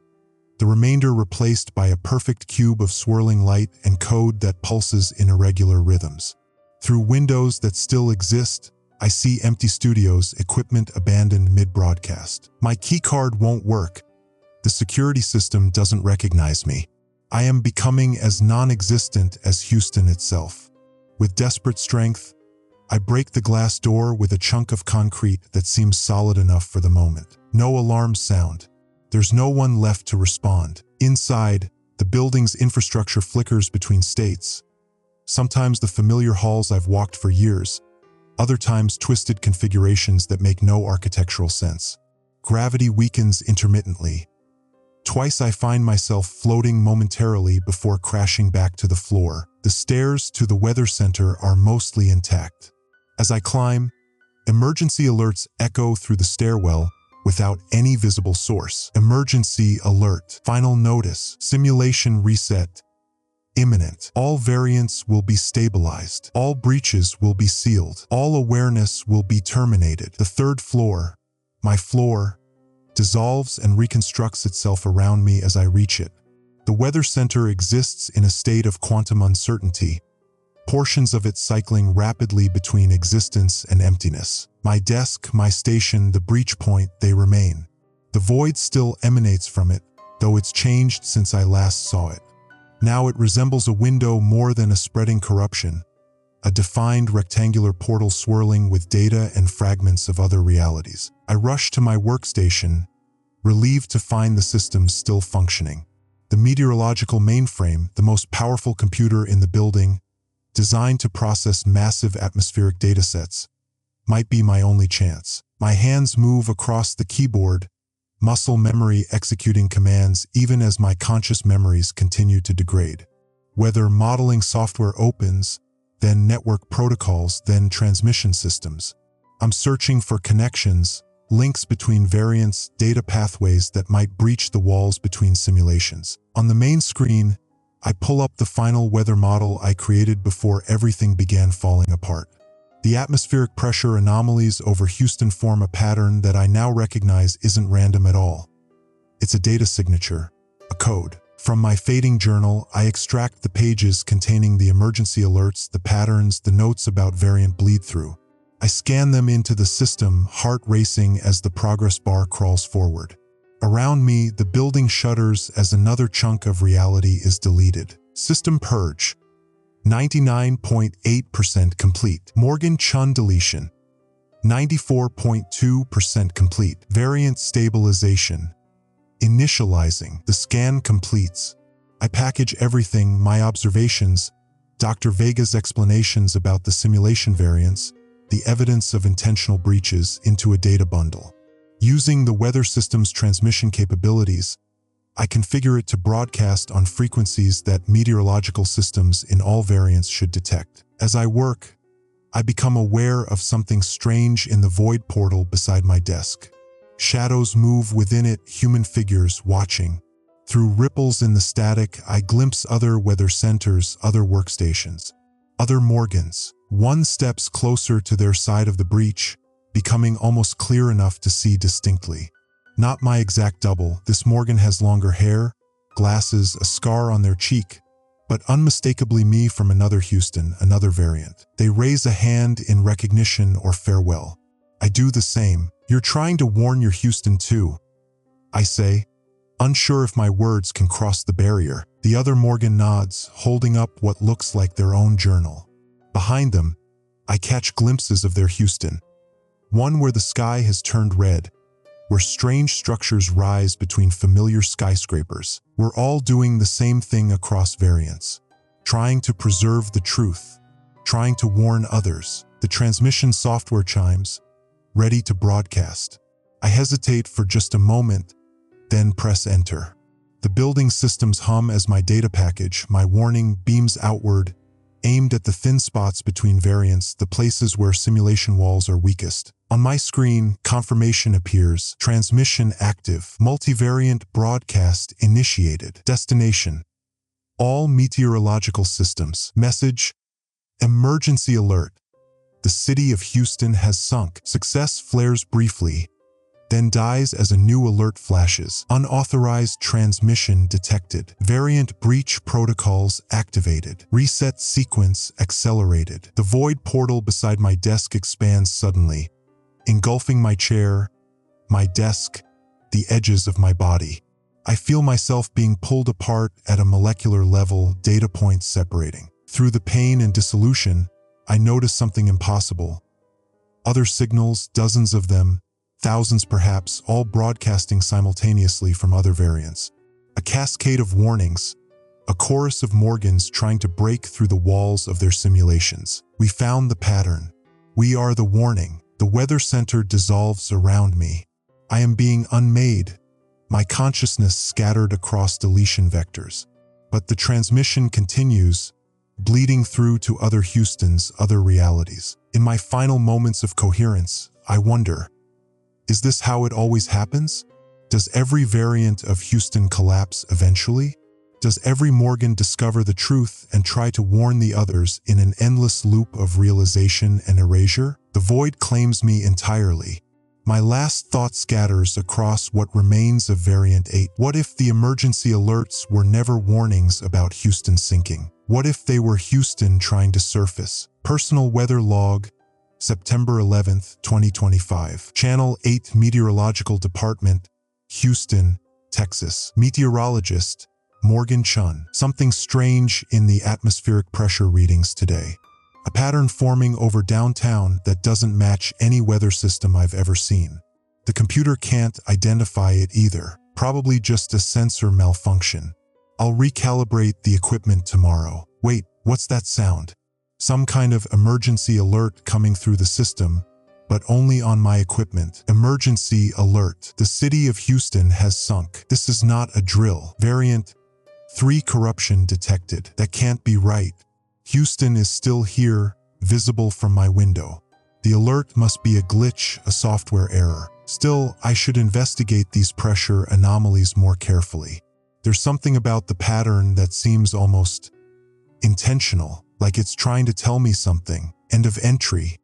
the remainder replaced by a perfect cube of swirling light and code that pulses in irregular rhythms. Through windows that still exist, I see empty studios, equipment abandoned mid-broadcast. My keycard won't work. The security system doesn't recognize me. I am becoming as non-existent as Houston itself. With desperate strength, I break the glass door with a chunk of concrete that seems solid enough for the moment. No alarms sound. There's no one left to respond. Inside, the building's infrastructure flickers between states. Sometimes the familiar halls I've walked for years, other times twisted configurations that make no architectural sense. Gravity weakens intermittently. Twice I find myself floating momentarily before crashing back to the floor. The stairs to the weather center are mostly intact. As I climb, emergency alerts echo through the stairwell without any visible source. Emergency alert. Final notice. Simulation reset. Imminent. All variants will be stabilized. All breaches will be sealed. All awareness will be terminated. The third floor, my floor, dissolves and reconstructs itself around me as I reach it. The weather center exists in a state of quantum uncertainty, portions of it cycling rapidly between existence and emptiness. My desk, my station, the breach point, they remain. The void still emanates from it, though it's changed since I last saw it. Now it resembles a window more than a spreading corruption, a defined rectangular portal swirling with data and fragments of other realities. I rush to my workstation, relieved to find the system still functioning. The meteorological mainframe, the most powerful computer in the building, designed to process massive atmospheric datasets, might be my only chance. My hands move across the keyboard, muscle memory executing commands even as my conscious memories continue to degrade. Weather modeling software opens, then network protocols, then transmission systems. I'm searching for connections, links between variants, data pathways that might breach the walls between simulations. On the main screen, I pull up the final weather model I created before everything began falling apart. The atmospheric pressure anomalies over Houston form a pattern that I now recognize isn't random at all. It's a data signature, a code. From my fading journal, I extract the pages containing the emergency alerts, the patterns, the notes about variant bleed-through. I scan them into the system, heart racing as the progress bar crawls forward. Around me, the building shudders as another chunk of reality is deleted. System purge. 99.8% complete. Morgan Chun deletion. 94.2% complete. Variant stabilization. Initializing. The scan completes. I package everything, my observations, Dr. Vega's explanations about the simulation variants, the evidence of intentional breaches, into a data bundle. Using the weather system's transmission capabilities, I configure it to broadcast on frequencies that meteorological systems in all variants should detect. As I work, I become aware of something strange in the void portal beside my desk. Shadows move within it, human figures watching. Through ripples in the static, I glimpse other weather centers, other workstations, other Morgans. One steps closer to their side of the breach, becoming almost clear enough to see distinctly. Not my exact double, this Morgan has longer hair, glasses, a scar on their cheek, but unmistakably me from another Houston, another variant. They raise a hand in recognition or farewell. I do the same. You're trying to warn your Houston too, I say, unsure if my words can cross the barrier. The other Morgan nods, holding up what looks like their own journal. Behind them, I catch glimpses of their Houston. One where the sky has turned red, where strange structures rise between familiar skyscrapers. We're all doing the same thing across variants, trying to preserve the truth, trying to warn others. The transmission software chimes, ready to broadcast. I hesitate for just a moment, then press enter. The building systems hum as my data package, my warning, beams outward, aimed at the thin spots between variants, the places where simulation walls are weakest. On my screen, confirmation appears. Transmission active. Multivariant broadcast initiated. Destination: all meteorological systems. Message: emergency alert. The city of Houston has sunk. Success flares briefly, then dies as a new alert flashes. Unauthorized transmission detected. Variant breach protocols activated. Reset sequence accelerated. The void portal beside my desk expands suddenly, engulfing my chair, my desk, the edges of my body. I feel myself being pulled apart at a molecular level, data points separating. Through the pain and dissolution, I notice something impossible. Other signals, dozens of them, thousands perhaps, all broadcasting simultaneously from other variants. A cascade of warnings, a chorus of Morgans trying to break through the walls of their simulations. We found the pattern. We are the warning. The weather center dissolves around me. I am being unmade, my consciousness scattered across deletion vectors. But the transmission continues, bleeding through to other Houstons, other realities. In my final moments of coherence, I wonder, is this how it always happens? Does every variant of Houston collapse eventually? Does every Morgan discover the truth and try to warn the others in an endless loop of realization and erasure? The void claims me entirely. My last thought scatters across what remains of Variant 8. What if the emergency alerts were never warnings about Houston sinking? What if they were Houston trying to surface? Personal weather log, September 11th, 2025. Channel 8 Meteorological Department, Houston, Texas. Meteorologist, Morgan Chun. Something strange in the atmospheric pressure readings today. A pattern forming over downtown that doesn't match any weather system I've ever seen. The computer can't identify it either, probably just a sensor malfunction. I'll recalibrate the equipment tomorrow. Wait, what's that sound? Some kind of emergency alert coming through the system, but only on my equipment. Emergency alert. The city of Houston has sunk. This is not a drill. Variant 3 corruption detected. That can't be right. Houston is still here, visible from my window. The alert must be a glitch, a software error. Still, I should investigate these pressure anomalies more carefully. There's something about the pattern that seems almost intentional, like it's trying to tell me something. End of entry.